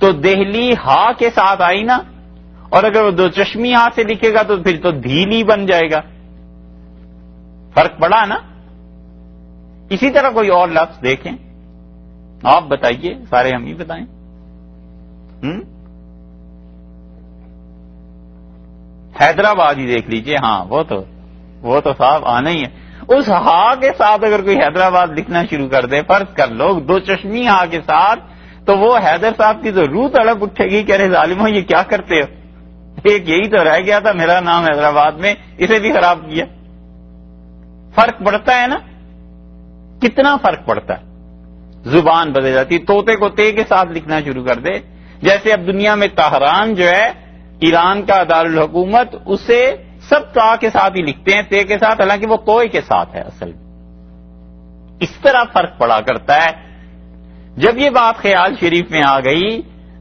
Speaker 1: تو دہلی ہا کے ساتھ آئی نا، اور اگر وہ دو چشمی ہا سے لکھے گا تو پھر تو دھیلی بن جائے گا. فرق پڑا نا. اسی طرح کوئی اور لفظ دیکھیں، آپ بتائیے، سارے ہم ہی بتائیں. حیدرآباد ہی دیکھ لیجئے، ہاں وہ تو صاحب آنا ہی ہے. اس ہا کے ساتھ اگر کوئی حیدرآباد لکھنا شروع کر دے، فرض کر لو دو چشمی ہا کے ساتھ، تو وہ حیدر صاحب کی تو روح تڑپ اٹھے گی کہ ارے ظالموں یہ کیا کرتے ہو، ایک یہی تو رہ گیا تھا میرا نام حیدرآباد میں، اسے بھی خراب کیا. فرق پڑتا ہے نا، کتنا فرق پڑتا ہے. زبان بدل جاتی. طوطے کو تے کے ساتھ لکھنا شروع کر دے، جیسے اب دنیا میں طہران جو ہے ایران کا دارالحکومت، اسے سب تا کے ساتھ ہی لکھتے ہیں، تے کے ساتھ، حالانکہ وہ توئے کے ساتھ ہے اصل میں. اس طرح فرق پڑا کرتا ہے. جب یہ بات خیال شریف میں آ گئی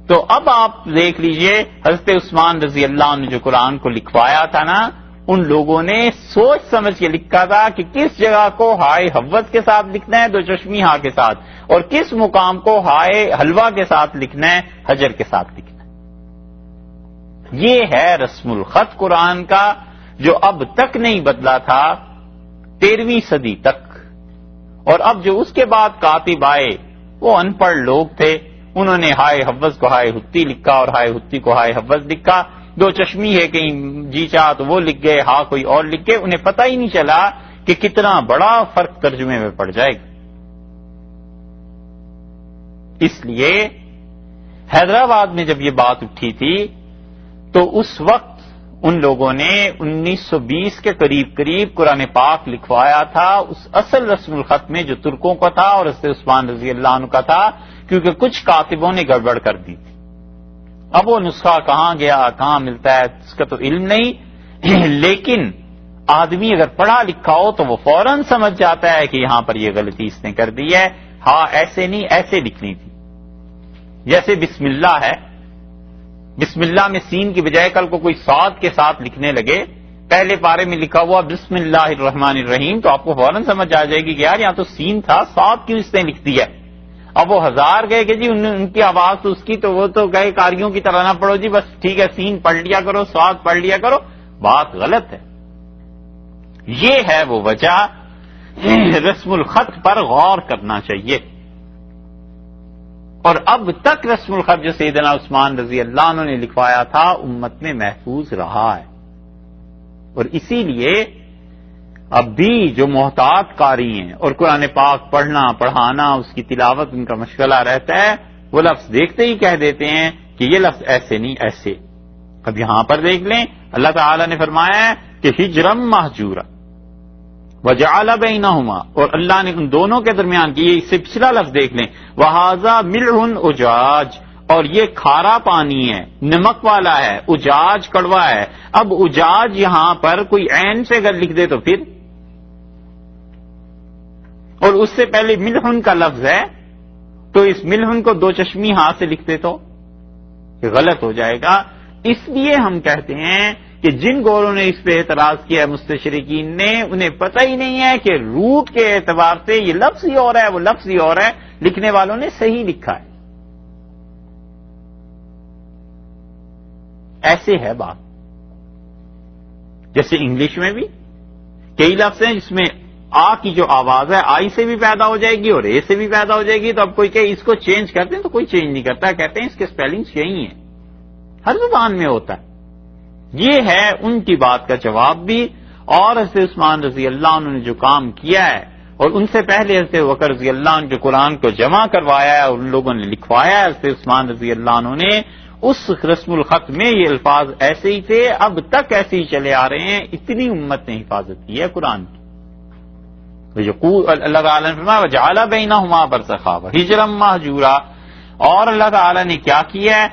Speaker 1: تو اب آپ دیکھ لیجئے حضرت عثمان رضی اللہ عنہ جو قرآن کو لکھوایا تھا نا، ان لوگوں نے سوچ سمجھ کے لکھا تھا کہ کس جگہ کو ہائے حوض کے ساتھ لکھنا ہے دو چشمی ہا کے ساتھ، اور کس مقام کو ہائے حلوہ کے ساتھ لکھنا ہے حجر کے ساتھ لکھنا ہے. یہ ہے رسم الخط قرآن کا، جو اب تک نہیں بدلا تھا 13ویں صدی تک. اور اب جو اس کے بعد کاتب آئے وہ ان پڑھ لوگ تھے، انہوں نے ہائے حوض کو ہائے ہتی لکھا اور ہائے ہتی کو ہائے حوض لکھا. دو چشمی ہے کہیں جی چاہ تو وہ لکھ گئے، ہاں کوئی اور لکھ گئے، انہیں پتہ ہی نہیں چلا کہ کتنا بڑا فرق ترجمے میں پڑ جائے گا. اس لیے حیدرآباد میں جب یہ بات اٹھی تھی تو اس وقت ان لوگوں نے 1920 کے قریب قرآن پاک لکھوایا تھا اس اصل رسم الخط میں جو ترکوں کا تھا اور حضرت عثمان رضی اللہ عنہ کا تھا، کیونکہ کچھ کاتبوں نے گڑبڑ کر دی تھی. اب وہ نسخہ کہاں گیا، کہاں ملتا ہے، اس کا تو علم نہیں، لیکن آدمی اگر پڑھا لکھا ہو تو وہ فوراً سمجھ جاتا ہے کہ یہاں پر یہ غلطی اس نے کر دی ہے. ہاں ایسے نہیں، ایسے لکھنی تھی. جیسے بسم اللہ ہے، بسم اللہ میں سین کی بجائے کل کو کوئی صاد کے ساتھ لکھنے لگے، پہلے پارے میں لکھا ہوا بسم اللہ الرحمن الرحیم، تو آپ کو فوراً سمجھ آ جائے گی کہ یار یہاں تو سین تھا، صاد کیوں اس نے لکھ دیا. اب وہ ہزار گئے کہ جی ان کی آواز تو اس کی، تو وہ تو گئے کاریوں کی طرح نہ پڑھو جی، بس ٹھیک ہے سین پڑھ لیا کرو، صاد پڑھ لیا کرو. بات غلط ہے. یہ ہے وہ وجہ، رسم الخط پر غور کرنا چاہیے. اور اب تک رسم الخط جو سیدنا عثمان رضی اللہ عنہ نے لکھوایا تھا امت میں محفوظ رہا ہے. اور اسی لیے اب بھی جو محتاط قاری ہیں اور قرآن پاک پڑھنا پڑھانا اس کی تلاوت ان کا مشغلہ رہتا ہے، وہ لفظ دیکھتے ہی کہہ دیتے ہیں کہ یہ لفظ ایسے نہیں ایسے. اب یہاں پر دیکھ لیں اللہ تعالی نے فرمایا ہے کہ ہجرم مہجورا وجعل بینہما، اور اللہ نے ان دونوں کے درمیان کی، یہ اس سے پچھلا لفظ دیکھ لیں، وہذا ملح اجاج، اور یہ کھارا پانی ہے، نمک والا ہے، اجاج کڑوا ہے. اب اجاج یہاں پر کوئی عین سے اگر لکھ دے تو پھر، اور اس سے پہلے ملحن کا لفظ ہے تو اس ملحن کو دو چشمی ہاتھ سے لکھتے تو یہ غلط ہو جائے گا. اس لیے ہم کہتے ہیں کہ جن گوروں نے اس پہ اعتراض کیا ہے مستشرقین نے، انہیں پتہ ہی نہیں ہے کہ روٹ کے اعتبار سے یہ لفظ ہی اور ہے وہ لفظ ہی اور ہے، لکھنے والوں نے صحیح لکھا ہے. ایسے ہے بات. جیسے انگلش میں بھی کئی لفظ ہیں جس میں آ کی جو آواز ہے آئی سے بھی پیدا ہو جائے گی اور اے سے بھی پیدا ہو جائے گی، تو اب کوئی کہ اس کو چینج کرتے ہیں تو کوئی چینج نہیں کرتا، کہتے ہیں اس کے سپیلنگز یہی ہیں. ہر زبان میں ہوتا ہے. یہ ہے ان کی بات کا جواب بھی. اور حضرت عثمان رضی اللہ عنہ نے جو کام کیا ہے، اور ان سے پہلے حضرت بکر رضی اللہ عنہ جو قرآن کو جمع کروایا ہے اور ان لوگوں نے لکھوایا ہے، حضرت عثمان رضی اللہ عنہ نے اس رسم الخط میں یہ الفاظ ایسے ہی تھے، اب تک ایسے ہی چلے آ رہے ہیں. اتنی امت نے حفاظت کی ہے قرآن کی. اللہ تعالیٰ نے فرمایا وجعل بینہما برزخا وحجرا مہجورا، اور اللہ تعالیٰ نے کیا کیا ہے،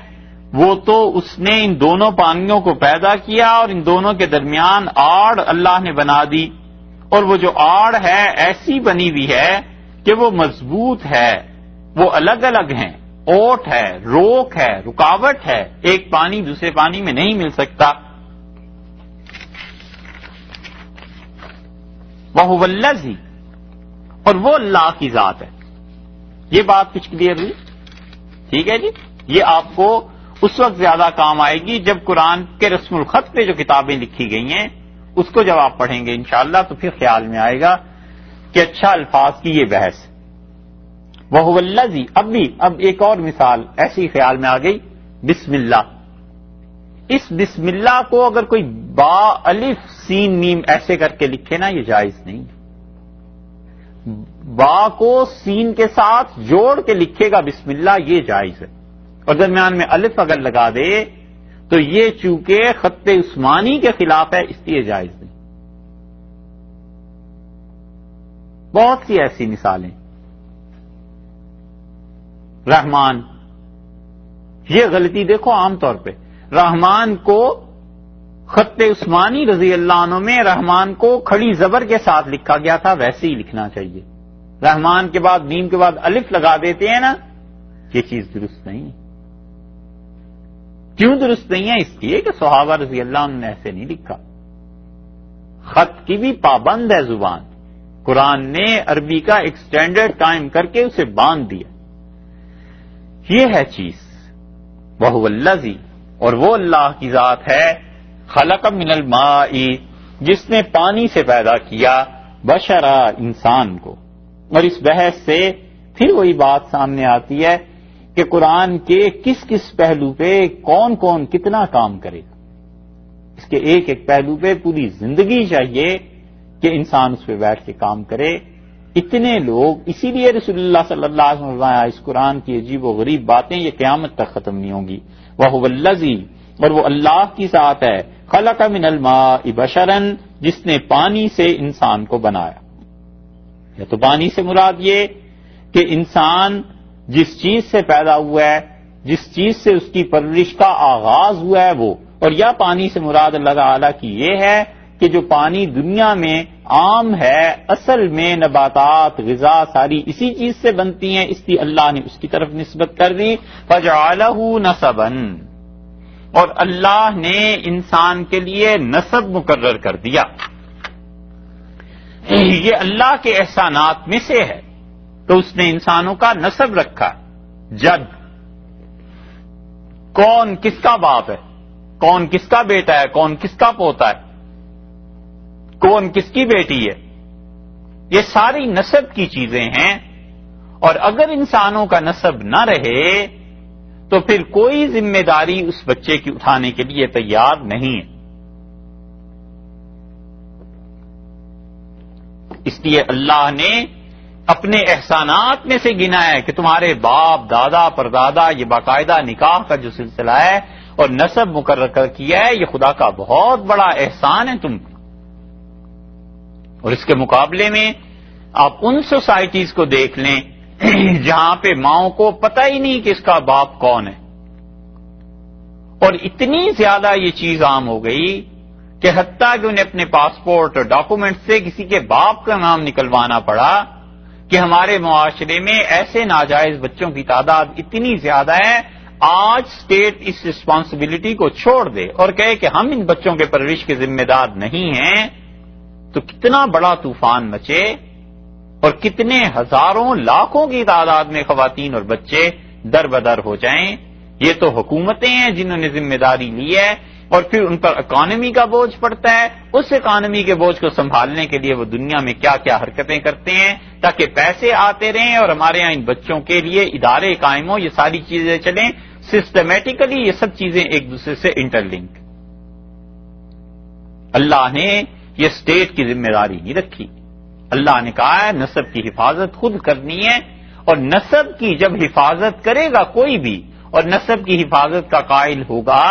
Speaker 1: وہ تو اس نے ان دونوں پانیوں کو پیدا کیا اور ان دونوں کے درمیان آڑ اللہ نے بنا دی. اور وہ جو آڑ ہے ایسی بنی ہوئی ہے کہ وہ مضبوط ہے، وہ الگ الگ ہیں، اوٹ ہے، روک ہے، رکاوٹ ہے، ایک پانی دوسرے پانی میں نہیں مل سکتا. وَهُوَ الَّذِي، اور وہ اللہ کی ذات ہے. یہ بات کچھ کلیئر ہوئی؟ ٹھیک ہے جی. یہ آپ کو اس وقت زیادہ کام آئے گی جب قرآن کے رسم الخط پہ جو کتابیں لکھی گئی ہیں اس کو جب آپ پڑھیں گے انشاءاللہ تو پھر خیال میں آئے گا کہ اچھا الفاظ کی یہ بحث. وَهُوَ الَّذِي، اب ایک اور مثال ایسی خیال میں آ گئی، بسم اللہ. اس بسم اللہ کو اگر کوئی با الف سین میم ایسے کر کے لکھے نا یہ جائز نہیں. با کو سین کے ساتھ جوڑ کے لکھے گا بسم اللہ یہ جائز ہے، اور درمیان میں الف اگر لگا دے تو یہ چونکہ خط عثمانی کے خلاف ہے اس لیے جائز نہیں. بہت سی ایسی مثالیں. رحمان، یہ غلطی دیکھو عام طور پہ رحمان کو خط عثمانی رضی اللہ عنہ میں رحمان کو کھڑی زبر کے ساتھ لکھا گیا تھا، ویسے ہی لکھنا چاہیے. رحمان کے بعد میم کے بعد الف لگا دیتے ہیں نا، یہ چیز درست نہیں. کیوں درست نہیں ہے؟ اس لیے کہ صحابہ رضی اللہ عنہ نے ایسے نہیں لکھا. خط کی بھی پابند ہے زبان، قرآن نے عربی کا ایک سٹینڈرڈ قائم کر کے اسے باندھ دیا. یہ ہے چیز. وَهُوَ الَّذِي، اور وہ اللہ کی ذات ہے، خلق من الماء، جس نے پانی سے پیدا کیا، بشرا، انسان کو. اور اس بحث سے پھر وہی بات سامنے آتی ہے کہ قرآن کے کس کس پہلو پہ کون کون کتنا کام کرے گا. اس کے ایک ایک پہلو پہ پوری زندگی چاہیے کہ انسان اس پہ بیٹھ کے کام کرے. اتنے لوگ، اسی لیے رسول اللہ صلی اللہ علیہ وسلم اس قرآن کی عجیب و غریب باتیں یہ قیامت تک ختم نہیں ہوں گی. وَهُوَ الَّذِي، اور وہ اللہ کی ذات ہے، خلق من الماء بشرا، جس نے پانی سے انسان کو بنایا. یا تو پانی سے مراد یہ کہ انسان جس چیز سے پیدا ہوا ہے، جس چیز سے اس کی پرورش کا آغاز ہوا ہے وہ، اور یا پانی سے مراد اللہ تعالیٰ کی یہ ہے کہ جو پانی دنیا میں عام ہے، اصل میں نباتات غذا ساری اسی چیز سے بنتی ہیں، اس لیے اللہ نے اس کی طرف نسبت کر دی. فَجَعَلَهُ نَسَبًا، اور اللہ نے انسان کے لیے نسب مقرر کر دیا. یہ اللہ کے احسانات میں سے ہے، تو اس نے انسانوں کا نسب رکھا. جد، کون کس کا باپ ہے، کون کس کا بیٹا ہے، کون کس کا پوتا ہے، کون کس کی بیٹی ہے، یہ ساری نسب کی چیزیں ہیں. اور اگر انسانوں کا نسب نہ رہے تو پھر کوئی ذمہ داری اس بچے کی اٹھانے کے لیے تیار نہیں ہے. اس لیے اللہ نے اپنے احسانات میں سے گنا ہے کہ تمہارے باپ دادا پردادا یہ باقاعدہ نکاح کا جو سلسلہ ہے اور نسب مقرر کیا ہے، یہ خدا کا بہت بڑا احسان ہے تم پر. اور اس کے مقابلے میں آپ ان سوسائٹیز کو دیکھ لیں جہاں پہ ماؤں کو پتہ ہی نہیں کہ اس کا باپ کون ہے، اور اتنی زیادہ یہ چیز عام ہو گئی کہ حتیٰ کہ انہیں اپنے پاسپورٹ اور ڈاکومنٹ سے کسی کے باپ کا نام نکلوانا پڑا کہ ہمارے معاشرے میں ایسے ناجائز بچوں کی تعداد اتنی زیادہ ہے. آج اسٹیٹ اس رسپانسبلٹی کو چھوڑ دے اور کہے کہ ہم ان بچوں کے پرورش کے ذمہ دار نہیں ہیں، تو کتنا بڑا طوفان مچے اور کتنے ہزاروں لاکھوں کی تعداد میں خواتین اور بچے در بدر ہو جائیں. یہ تو حکومتیں ہیں جنہوں نے ذمہ داری لی ہے، اور پھر ان پر اکانومی کا بوجھ پڑتا ہے. اس اکانومی کے بوجھ کو سنبھالنے کے لیے وہ دنیا میں کیا کیا حرکتیں کرتے ہیں تاکہ پیسے آتے رہیں اور ہمارے ہاں ان بچوں کے لیے ادارے قائم ہوں، یہ ساری چیزیں چلیں سسٹمیٹیکلی. یہ سب چیزیں ایک دوسرے سے انٹر لنک. اللہ نے یہ اسٹیٹ کی ذمہ داری نہیں رکھی. اللہ نے کہا ہے نسب کی حفاظت خود کرنی ہے، اور نسب کی جب حفاظت کرے گا کوئی بھی اور نسب کی حفاظت کا قائل ہوگا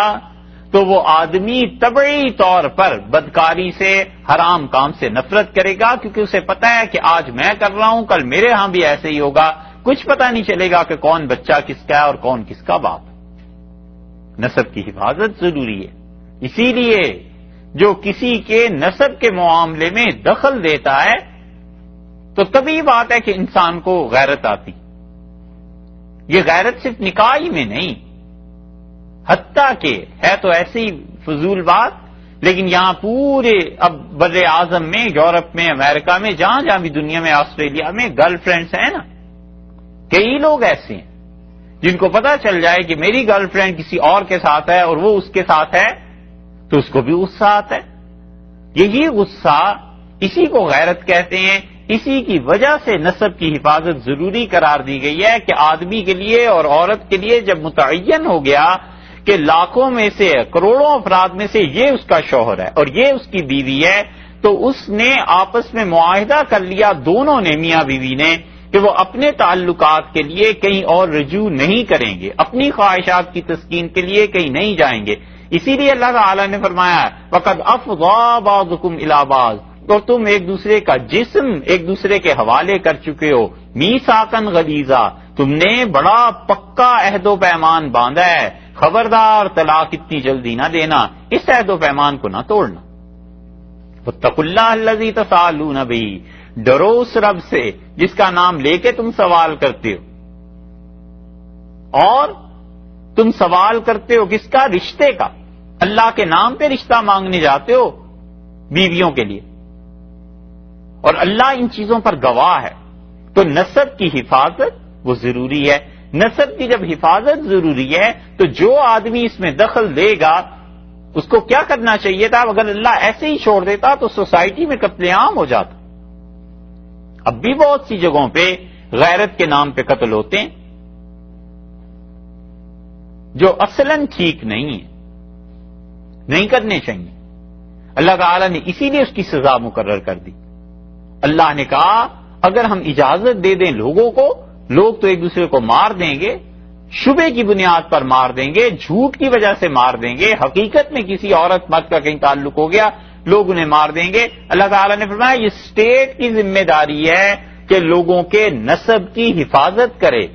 Speaker 1: تو وہ آدمی طبعی طور پر بدکاری سے حرام کام سے نفرت کرے گا، کیونکہ اسے پتا ہے کہ آج میں کر رہا ہوں کل میرے ہاں بھی ایسے ہی ہوگا. کچھ پتا نہیں چلے گا کہ کون بچہ کس کا ہے اور کون کس کا باپ. نسب کی حفاظت ضروری ہے. اسی لیے جو کسی کے نسب کے معاملے میں دخل دیتا ہے تو طبیعی بات ہے کہ انسان کو غیرت آتی. یہ غیرت صرف نکاح ہی میں نہیں، حتیٰ کہ ہے تو ایسی فضول بات، لیکن یہاں پورے اب بر اعظم میں، یورپ میں، امریکہ میں، جہاں جہاں بھی دنیا میں، آسٹریلیا میں گرل فرینڈز ہیں نا، کئی لوگ ایسے ہیں جن کو پتا چل جائے کہ میری گرل فرینڈ کسی اور کے ساتھ ہے اور وہ اس کے ساتھ ہے تو اس کو بھی غصہ آتا ہے. یہی غصہ، اسی کو غیرت کہتے ہیں. اسی کی وجہ سے نسب کی حفاظت ضروری قرار دی گئی ہے کہ آدمی کے لیے اور عورت کے لیے جب متعین ہو گیا کہ لاکھوں میں سے کروڑوں افراد میں سے یہ اس کا شوہر ہے اور یہ اس کی بیوی ہے، تو اس نے آپس میں معاہدہ کر لیا دونوں نے، میاں بیوی نے، کہ وہ اپنے تعلقات کے لیے کہیں اور رجوع نہیں کریں گے، اپنی خواہشات کی تسکین کے لیے کہیں نہیں جائیں گے. اسی لیے اللہ تعالی نے فرمایا وَقَدْ أَفْضَىٰ بَعْضُكُمْ إِلَىٰ بَعْضٍ، اور تم ایک دوسرے کا جسم ایک دوسرے کے حوالے کر چکے ہو. میثاقاً غلیظا، تم نے بڑا پکا عہد و پیمان باندھا ہے، خبردار طلاق اتنی جلدی نہ دینا، اس عہد و پیمان کو نہ توڑنا. واتقوا اللہ الذی تساءلون بہ، ڈرو اس رب سے جس کا نام لے کے تم سوال کرتے ہو. اور تم سوال کرتے ہو کس کا؟ رشتے کا. اللہ کے نام پہ رشتہ مانگنے جاتے ہو بیویوں کے لیے، اور اللہ ان چیزوں پر گواہ ہے. تو نسب کی حفاظت وہ ضروری ہے. نسب کی جب حفاظت ضروری ہے تو جو آدمی اس میں دخل دے گا اس کو کیا کرنا چاہیے تھا؟ اگر اللہ ایسے ہی چھوڑ دیتا تو سوسائٹی میں قتل عام ہو جاتا. اب بھی بہت سی جگہوں پہ غیرت کے نام پہ قتل ہوتے ہیں جو اصلاً ٹھیک نہیں ہے، نہیں کرنے چاہیے. اللہ تعالی نے اسی لیے اس کی سزا مقرر کر دی. اللہ نے کہا اگر ہم اجازت دے دیں لوگوں کو، لوگ تو ایک دوسرے کو مار دیں گے، شبے کی بنیاد پر مار دیں گے، جھوٹ کی وجہ سے مار دیں گے، حقیقت میں کسی عورت مرد کا کہیں تعلق ہو گیا لوگ انہیں مار دیں گے. اللہ تعالیٰ نے فرمایا یہ اسٹیٹ کی ذمہ داری ہے کہ لوگوں کے نسب کی حفاظت کرے،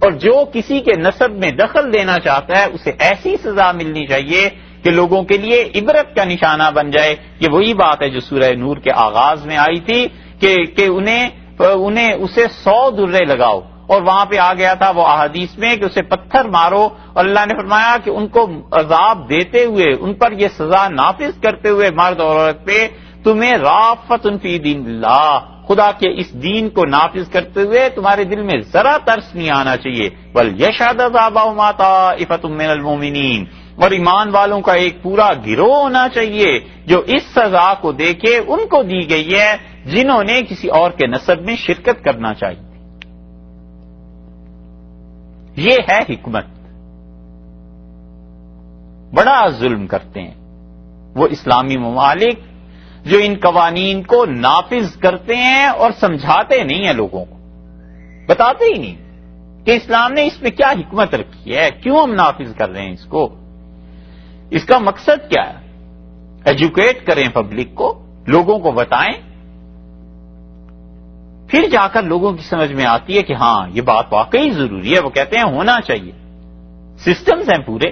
Speaker 1: اور جو کسی کے نسب میں دخل دینا چاہتا ہے اسے ایسی سزا ملنی چاہیے کہ لوگوں کے لیے عبرت کا نشانہ بن جائے. یہ وہی بات ہے جو سورہ نور کے آغاز میں آئی تھی کہ انہیں اسے 100 درے لگاؤ، اور وہاں پہ آ گیا تھا وہ احادیث میں کہ اسے پتھر مارو، اور اللہ نے فرمایا کہ ان کو عذاب دیتے ہوئے، ان پر یہ سزا نافذ کرتے ہوئے مرد اور عورت پہ تمہیں رافت فی دین اللہ، خدا کے اس دین کو نافذ کرتے ہوئے تمہارے دل میں ذرا ترس نہیں آنا چاہیے. وَلْيَشْهَدْ عَذَابَهُمَا طَائِفَةٌ مِّنَ الْمُؤْمِنِينَ، اور ایمان والوں کا ایک پورا گروہ ہونا چاہیے جو اس سزا کو دیکھے ان کو دی گئی ہے جنہوں نے کسی اور کے نسب میں شرکت کرنا چاہیے. یہ ہے حکمت. بڑا ظلم کرتے ہیں وہ اسلامی ممالک جو ان قوانین کو نافذ کرتے ہیں اور سمجھاتے نہیں ہیں لوگوں کو، بتاتے ہی نہیں کہ اسلام نے اس میں کیا حکمت رکھی ہے، کیوں ہم نافذ کر رہے ہیں اس کو، اس کا مقصد کیا ہے. ایجوکیٹ کریں پبلک کو، لوگوں کو بتائیں، پھر جا کر لوگوں کی سمجھ میں آتی ہے کہ ہاں یہ بات واقعی ضروری ہے. وہ کہتے ہیں ہونا چاہیے. سسٹمز ہیں پورے،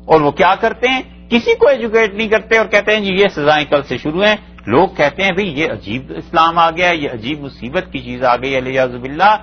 Speaker 1: اور وہ کیا کرتے ہیں، کسی کو ایجوکیٹ نہیں کرتے اور کہتے ہیں جی یہ سزائیں کل سے شروع ہیں. لوگ کہتے ہیں بھئی یہ عجیب اسلام آ گیا، یہ عجیب مصیبت کی چیز آ گئی علیہ باللہ.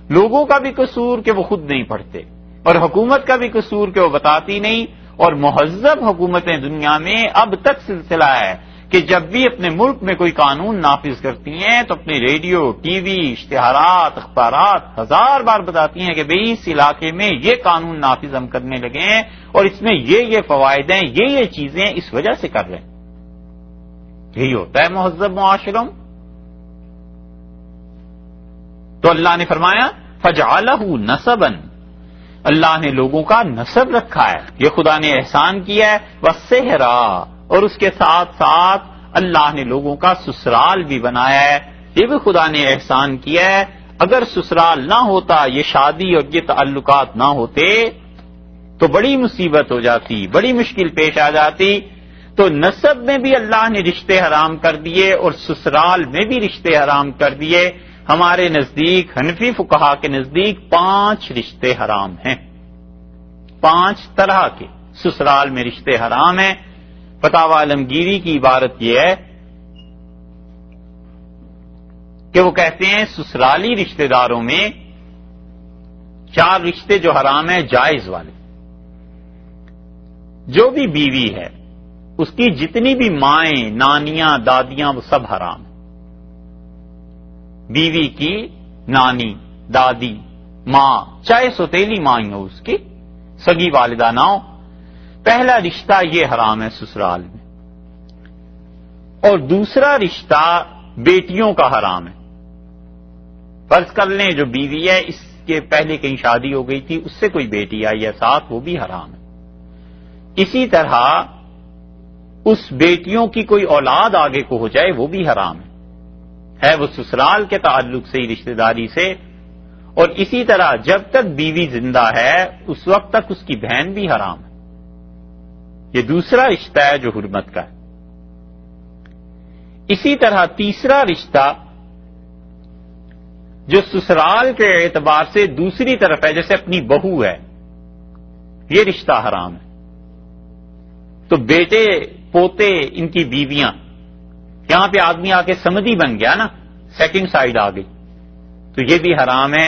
Speaker 1: لوگوں کا بھی قصور کہ وہ خود نہیں پڑھتے، اور حکومت کا بھی قصور کہ وہ بتاتی نہیں. اور مہذب حکومتیں دنیا میں اب تک سلسلہ ہے کہ جب بھی اپنے ملک میں کوئی قانون نافذ کرتی ہیں تو اپنے ریڈیو، ٹی وی، اشتہارات، اخبارات 1000 بار بتاتی ہیں کہ بھئی اس علاقے میں یہ قانون نافذ ہم کرنے لگے ہیں اور اس میں یہ فوائد ہیں، یہ چیزیں اس وجہ سے کر رہے ہیں. یہی ہوتا ہے مہذب معاشروں. تو اللہ نے فرمایا فجعلہ نسبا، اللہ نے لوگوں کا نسب رکھا ہے، یہ خدا نے احسان کیا ہے. وسحرا، اور اس کے ساتھ ساتھ اللہ نے لوگوں کا سسرال بھی بنایا ہے، یہ بھی خدا نے احسان کیا ہے. اگر سسرال نہ ہوتا، یہ شادی اور یہ تعلقات نہ ہوتے تو بڑی مصیبت ہو جاتی، بڑی مشکل پیش آ جاتی. تو نسب میں بھی اللہ نے رشتے حرام کر دیے اور سسرال میں بھی رشتے حرام کر دیے. ہمارے نزدیک، حنفی فقہا کے نزدیک 5 رشتے حرام ہیں، 5 طرح کے سسرال میں رشتے حرام ہیں. فتاوی عالمگیری کی عبارت یہ ہے کہ وہ کہتے ہیں سسرالی رشتے داروں میں 4 رشتے جو حرام ہیں جائز والے. جو بھی بیوی ہے اس کی جتنی بھی مائیں، نانیاں، دادیاں، وہ سب حرام. بیوی کی نانی، دادی، ماں، چاہے سوتیلی ماں ہی ہو اس کی، سگی والدہ نہ ہو. پہلا رشتہ یہ حرام ہے سسرال میں. اور دوسرا رشتہ بیٹیوں کا حرام ہے. فرض کر لیں جو بیوی ہے اس کے پہلے کہیں شادی ہو گئی تھی، اس سے کوئی بیٹی آئی ہے ساتھ، وہ بھی حرام ہے. اسی طرح اس بیٹیوں کی کوئی اولاد آگے کو ہو جائے وہ بھی حرام ہے وہ سسرال کے تعلق سے ہی، رشتہ داری سے. اور اسی طرح جب تک بیوی زندہ ہے اس وقت تک اس کی بہن بھی حرام ہے. یہ دوسرا رشتہ ہے جو حرمت کا ہے. اسی طرح تیسرا رشتہ جو سسرال کے اعتبار سے دوسری طرف ہے، جیسے اپنی بہو ہے، یہ رشتہ حرام ہے. تو بیٹے، پوتے، ان کی بیویاں، یہاں پہ آدمی آ کے سمدھی بن گیا نا، سیکنڈ سائیڈ آ گئی، تو یہ بھی حرام ہے.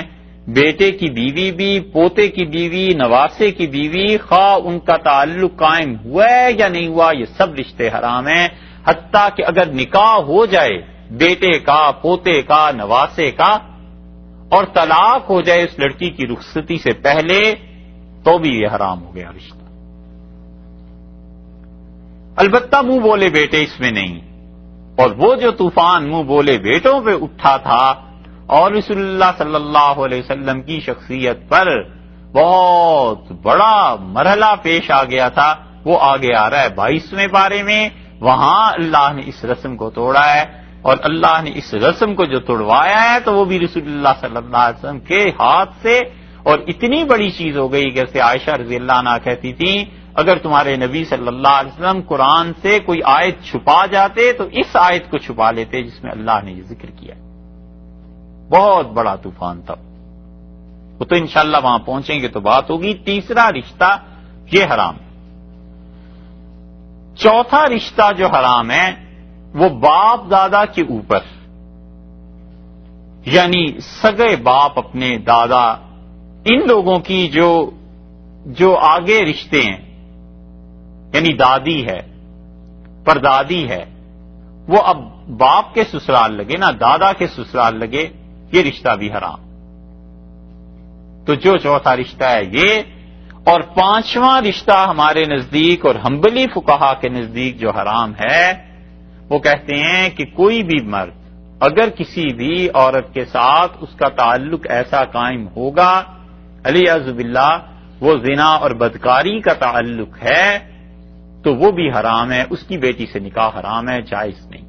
Speaker 1: بیٹے کی بیوی بھی، پوتے کی بیوی، نواسے کی بیوی، خواہ ان کا تعلق قائم ہوا ہے یا نہیں ہوا، یہ سب رشتے حرام ہیں. حتیٰ کہ اگر نکاح ہو جائے بیٹے کا، پوتے کا، نواسے کا، اور طلاق ہو جائے اس لڑکی کی رخصتی سے پہلے، تو بھی یہ حرام ہو گیا رشتہ. البتہ منہ بولے بیٹے اس میں نہیں. اور وہ جو طوفان منہ بولے بیٹوں پہ اٹھا تھا اور رسول اللہ صلی اللہ علیہ وسلم کی شخصیت پر بہت بڑا مرحلہ پیش آ گیا تھا، وہ آگے آ رہا ہے 22ویں پارے میں. وہاں اللہ نے اس رسم کو توڑا ہے، اور اللہ نے اس رسم کو جو توڑوایا ہے تو وہ بھی رسول اللہ صلی اللہ علیہ وسلم کے ہاتھ سے. اور اتنی بڑی چیز ہو گئی کہ جیسے عائشہ رضی اللہ عنہا کہتی تھی اگر تمہارے نبی صلی اللہ علیہ وسلم قرآن سے کوئی آیت چھپا جاتے تو اس آیت کو چھپا لیتے جس میں اللہ نے یہ ذکر کیا. بہت بڑا طوفان تھا وہ. تو انشاءاللہ وہاں پہنچیں گے تو بات ہوگی. تیسرا رشتہ یہ حرام. چوتھا رشتہ جو حرام ہے وہ باپ دادا کے اوپر، یعنی سگے باپ اپنے دادا، ان لوگوں کی جو آگے رشتے ہیں، یعنی دادی ہے، پردادی ہے، وہ اب باپ کے سسرال لگے نا، دادا کے سسرال لگے، یہ رشتہ بھی حرام. تو جو چوتھا رشتہ ہے یہ. اور 5واں رشتہ ہمارے نزدیک اور حنبلی فقہا کے نزدیک جو حرام ہے وہ کہتے ہیں کہ کوئی بھی مرد اگر کسی بھی عورت کے ساتھ اس کا تعلق ایسا قائم ہوگا، علیہ باللہ وہ زنا اور بدکاری کا تعلق ہے تو وہ بھی حرام ہے، اس کی بیٹی سے نکاح حرام ہے، جائز نہیں۔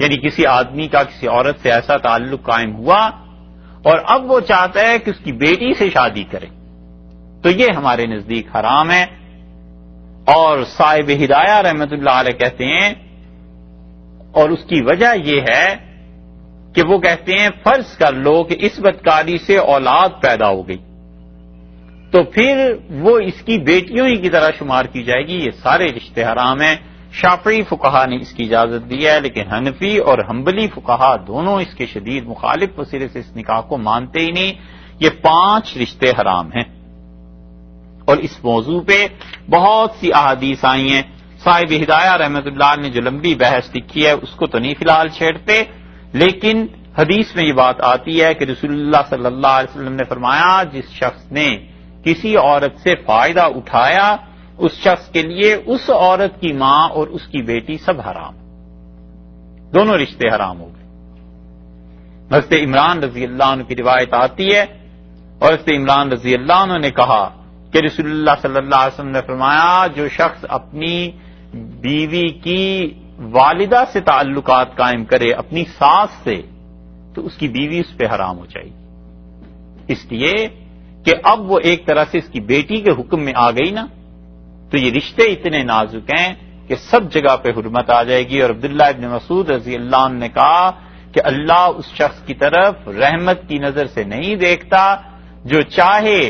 Speaker 1: یعنی کسی آدمی کا کسی عورت سے ایسا تعلق قائم ہوا اور اب وہ چاہتا ہے کہ اس کی بیٹی سے شادی کرے تو یہ ہمارے نزدیک حرام ہے۔ اور صاحب ہدایہ رحمت اللہ علیہ کہتے ہیں، اور اس کی وجہ یہ ہے کہ وہ کہتے ہیں فرض کر لو کہ اس بدکاری سے اولاد پیدا ہو گئی تو پھر وہ اس کی بیٹیوں ہی کی طرح شمار کی جائے گی، یہ سارے رشتے حرام ہیں۔ شافعی فقہا نے اس کی اجازت دی ہے، لیکن حنفی اور حنبلی فقہا دونوں اس کے شدید مخالف وسیلے سے اس نکاح کو مانتے ہی نہیں۔ یہ 5 رشتے حرام ہیں، اور اس موضوع پہ بہت سی احادیث آئی ہیں۔ صاحب ہدایہ رحمت اللہ نے جو لمبی بحث لکھی ہے اس کو تو نہیں فی الحال چھیڑتے، لیکن حدیث میں یہ بات آتی ہے کہ رسول اللہ صلی اللہ علیہ وسلم نے فرمایا جس شخص نے کسی عورت سے فائدہ اٹھایا اس شخص کے لیے اس عورت کی ماں اور اس کی بیٹی سب حرام، دونوں رشتے حرام ہو گئے۔ حضرت عمران رضی اللہ عنہ کی روایت آتی ہے، اور حضرت عمران رضی اللہ عنہ نے کہا کہ رسول اللہ صلی اللہ علیہ وسلم نے فرمایا جو شخص اپنی بیوی کی والدہ سے تعلقات قائم کرے اپنی ساس سے تو اس کی بیوی اس پہ حرام ہو جائے گی، اس لیے کہ اب وہ ایک طرح سے اس کی بیٹی کے حکم میں آ گئی نا، تو یہ رشتے اتنے نازک ہیں کہ سب جگہ پہ حرمت آ جائے گی۔ اور عبداللہ ابن مسعود رضی اللہ عنہ نے کہا کہ اللہ اس شخص کی طرف رحمت کی نظر سے نہیں دیکھتا جو چاہے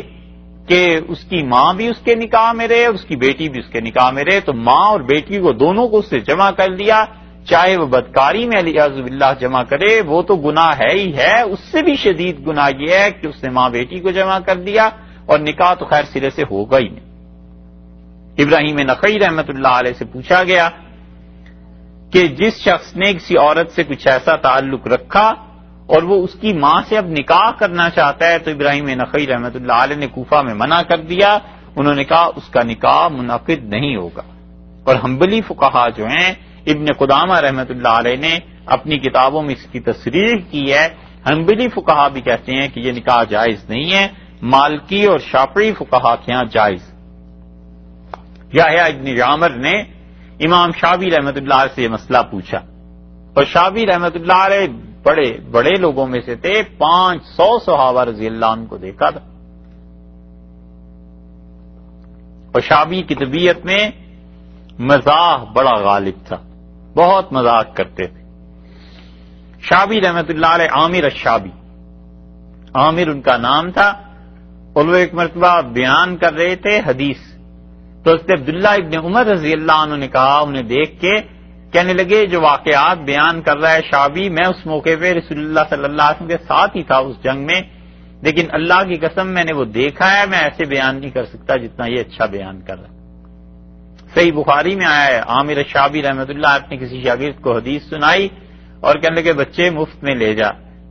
Speaker 1: کہ اس کی ماں بھی اس کے نکاح میں رہے اور اس کی بیٹی بھی اس کے نکاح میں رہے، تو ماں اور بیٹی کو دونوں کو اس سے جمع کر لیا، چاہے وہ بدکاری میں علیہ باللہ جمع کرے وہ تو گناہ ہے ہی ہے، اس سے بھی شدید گناہ یہ ہے کہ اس نے ماں بیٹی کو جمع کر دیا، اور نکاح تو خیر سرے سے ہوگا ہی نہیں۔ ابراہیم نخعی رحمت اللہ علیہ سے پوچھا گیا کہ جس شخص نے کسی عورت سے کچھ ایسا تعلق رکھا اور وہ اس کی ماں سے اب نکاح کرنا چاہتا ہے تو ابراہیم نخعی رحمت اللہ علیہ نے کوفہ میں منع کر دیا، انہوں نے کہا اس کا نکاح منعقد نہیں ہوگا۔ اور حنبلی فقہا جو ہیں ابن قدامہ رحمت اللہ علیہ نے اپنی کتابوں میں اس کی تصریح کی ہے، حنبلی فقہا بھی کہتے ہیں کہ یہ نکاح جائز نہیں ہے، مالکی اور شافعی فقہا کے ہاں جائز۔ یحییٰ ابن یعمر نے امام شافعی رحمت اللہ علیہ سے یہ مسئلہ پوچھا، اور شافعی رحمت اللہ علیہ بڑے بڑے لوگوں میں سے تھے، 500 صحابہ رضی اللہ عنہ کو دیکھا تھا، اور شافعی کی طبیعت میں مزاح بڑا غالب تھا، بہت مذاق کرتے تھے۔ شافعی رحمت اللہ علیہ عامر الشابی، عامر ان کا نام تھا، اور وہ ایک مرتبہ بیان کر رہے تھے حدیث، تو حضرت عبداللہ ابن عمر رضی اللہ عنہ نے کہا، انہیں دیکھ کے کہنے لگے جو واقعات بیان کر رہا ہے شابی، میں اس موقع پہ رسول اللہ صلی اللہ علیہ وسلم کے ساتھ ہی تھا اس جنگ میں، لیکن اللہ کی قسم میں نے وہ دیکھا ہے، میں ایسے بیان نہیں کر سکتا جتنا یہ اچھا بیان کر رہا ہے۔ صحیح بخاری میں آیا ہے، عامر الشابی رحمت اللہ نے کسی شاگرد کو حدیث سنائی اور کہنے لگے بچے مفت میں لے جا،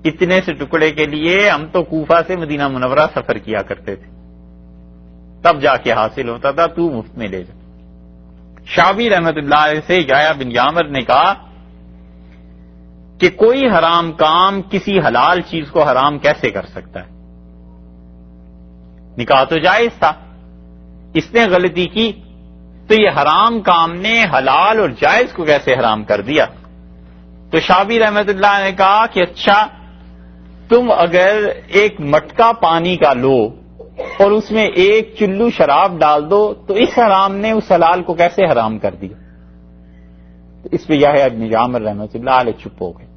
Speaker 1: اتنے سے ٹکڑے کے لیے ہم تو کوفہ سے مدینہ منورہ سفر کیا کرتے تھے، تب جا کے حاصل ہوتا تھا، تو مفت میں لے جا۔ شافعی رحمت اللہ علیہ سے یحییٰ بن یعمر نے کہا کہ کوئی حرام کام کسی حلال چیز کو حرام کیسے کر سکتا ہے؟ نکاح تو جائز تھا، اس نے غلطی کی تو یہ حرام کام نے حلال اور جائز کو کیسے حرام کر دیا؟ تو شافعی رحمت اللہ نے کہا کہ اچھا تم اگر ایک مٹکا پانی کا لو اور اس میں ایک چلو شراب ڈال دو تو اس حرام نے اس حلال کو کیسے حرام کر دیا؟ تو اس پہ یحییٰ بن یعمر رحمۃ اللہ علیہ چپ ہو گئے۔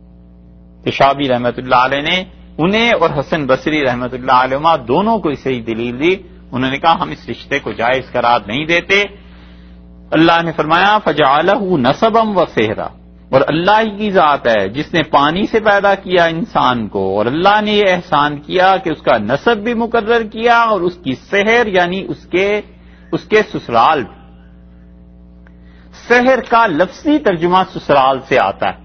Speaker 1: تو شافعی رحمۃ اللہ علیہ نے انہیں اور حسن بصری رحمۃ اللہ علیہ دونوں کو اسے ہی دلیل دی، انہوں نے کہا ہم اس رشتے کو جائز قرار نہیں دیتے۔ اللہ نے فرمایا فجعلہ نسبا وصہرا، اور اللہ ہی کی ذات ہے جس نے پانی سے پیدا کیا انسان کو، اور اللہ نے یہ احسان کیا کہ اس کا نسب بھی مقرر کیا اور اس کی سحر یعنی اس کے سسرال بھی۔ سحر کا لفظی ترجمہ سسرال سے آتا ہے،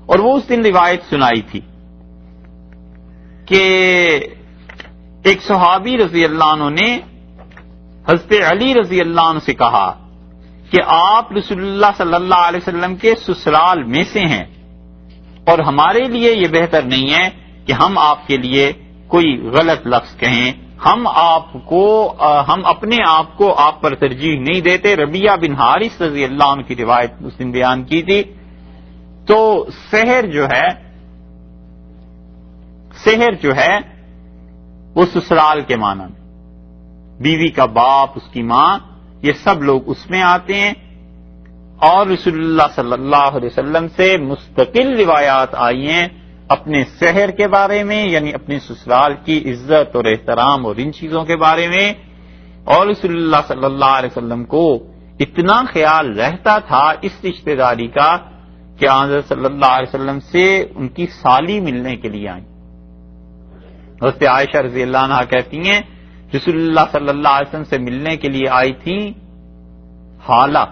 Speaker 1: اور وہ اس دن روایت سنائی تھی کہ ایک صحابی رضی اللہ عنہ نے حضرت علی رضی اللہ عنہ سے کہا کہ آپ رسول اللہ صلی اللہ علیہ وسلم کے سسرال میں سے ہیں، اور ہمارے لیے یہ بہتر نہیں ہے کہ ہم آپ کے لیے کوئی غلط لفظ کہیں، ہم اپنے آپ کو آپ پر ترجیح نہیں دیتے۔ ربیعہ بن حارث رضی اللہ عنہ کی روایت اس نے بیان کی تھی۔ تو سحر جو ہے وہ سسرال کے معنی میں، بیوی کا باپ، اس کی ماں، یہ سب لوگ اس میں آتے ہیں۔ اور رسول اللہ صلی اللہ علیہ وسلم سے مستقل روایات آئی ہیں اپنے سحر کے بارے میں، یعنی اپنے سسرال کی عزت اور احترام اور ان چیزوں کے بارے میں۔ اور رسول اللہ صلی اللہ علیہ وسلم کو اتنا خیال رہتا تھا اس رشتہ داری کا کہ حضرت صلی اللہ علیہ وسلم سے ان کی سالی ملنے کے لیے آئیں۔ حضرت عائشہ رضی اللہ عنہا کہتی ہیں رسول اللہ صلی اللہ علیہ وسلم سے ملنے کے لیے آئی تھیں حالہ،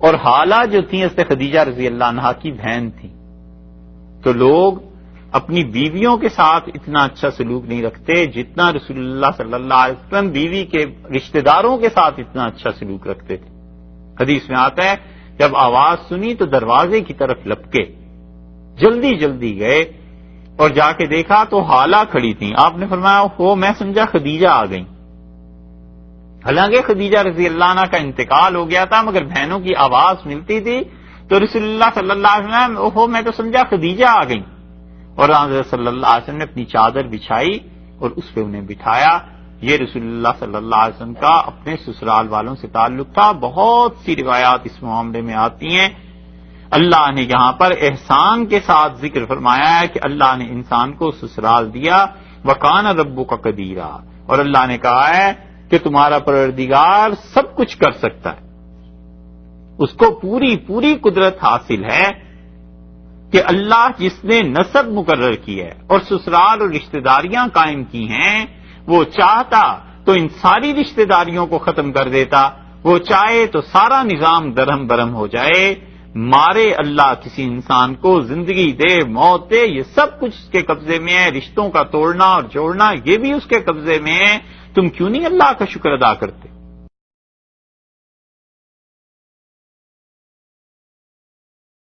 Speaker 1: اور حالہ جو تھیں حضرت خدیجہ رضی اللہ عنہا کی بہن تھیں۔ تو لوگ اپنی بیویوں کے ساتھ اتنا اچھا سلوک نہیں رکھتے جتنا رسول اللہ صلی اللہ علیہ وسلم بیوی کے رشتہ داروں کے ساتھ اتنا اچھا سلوک رکھتے تھے۔ حدیث میں آتا ہے جب آواز سنی تو دروازے کی طرف لپکے، جلدی جلدی گئے اور جا کے دیکھا تو حالہ کھڑی تھیں۔ آپ نے فرمایا ہو میں سمجھا خدیجہ آ گئیں، حالانکہ خدیجہ رضی اللہ عنہ کا انتقال ہو گیا تھا، مگر بہنوں کی آواز ملتی تھی تو رسول اللہ صلی اللہ علیہ وسلم اوہو میں تو سمجھا خدیجہ آ گئیں، اور حضرت صلی اللہ علیہ وسلم نے اپنی چادر بچھائی اور اس پہ انہیں بٹھایا۔ یہ رسول اللہ صلی اللہ علیہ وسلم کا اپنے سسرال والوں سے تعلق تھا۔ بہت سی روایات اس معاملے میں آتی ہیں۔ اللہ نے یہاں پر احسان کے ساتھ ذکر فرمایا ہے کہ اللہ نے انسان کو سسرال دیا، وَكَانَ رَبُّكَ قَدِيرًا، اور اللہ نے کہا ہے کہ تمہارا پروردگار سب کچھ کر سکتا ہے، اس کو پوری قدرت حاصل ہے کہ اللہ جس نے نسب مقرر کی ہے اور سسرال اور رشتہ داریاں قائم کی ہیں، وہ چاہتا تو ان ساری رشتہ داریوں کو ختم کر دیتا، وہ چاہے تو سارا نظام درہم برہم ہو جائے، مارے اللہ کسی انسان کو، زندگی دے موت دے، یہ سب کچھ اس کے قبضے میں ہے، رشتوں کا توڑنا اور جوڑنا یہ بھی اس کے قبضے میں ہے، تم کیوں نہیں اللہ کا شکر ادا کرتے؟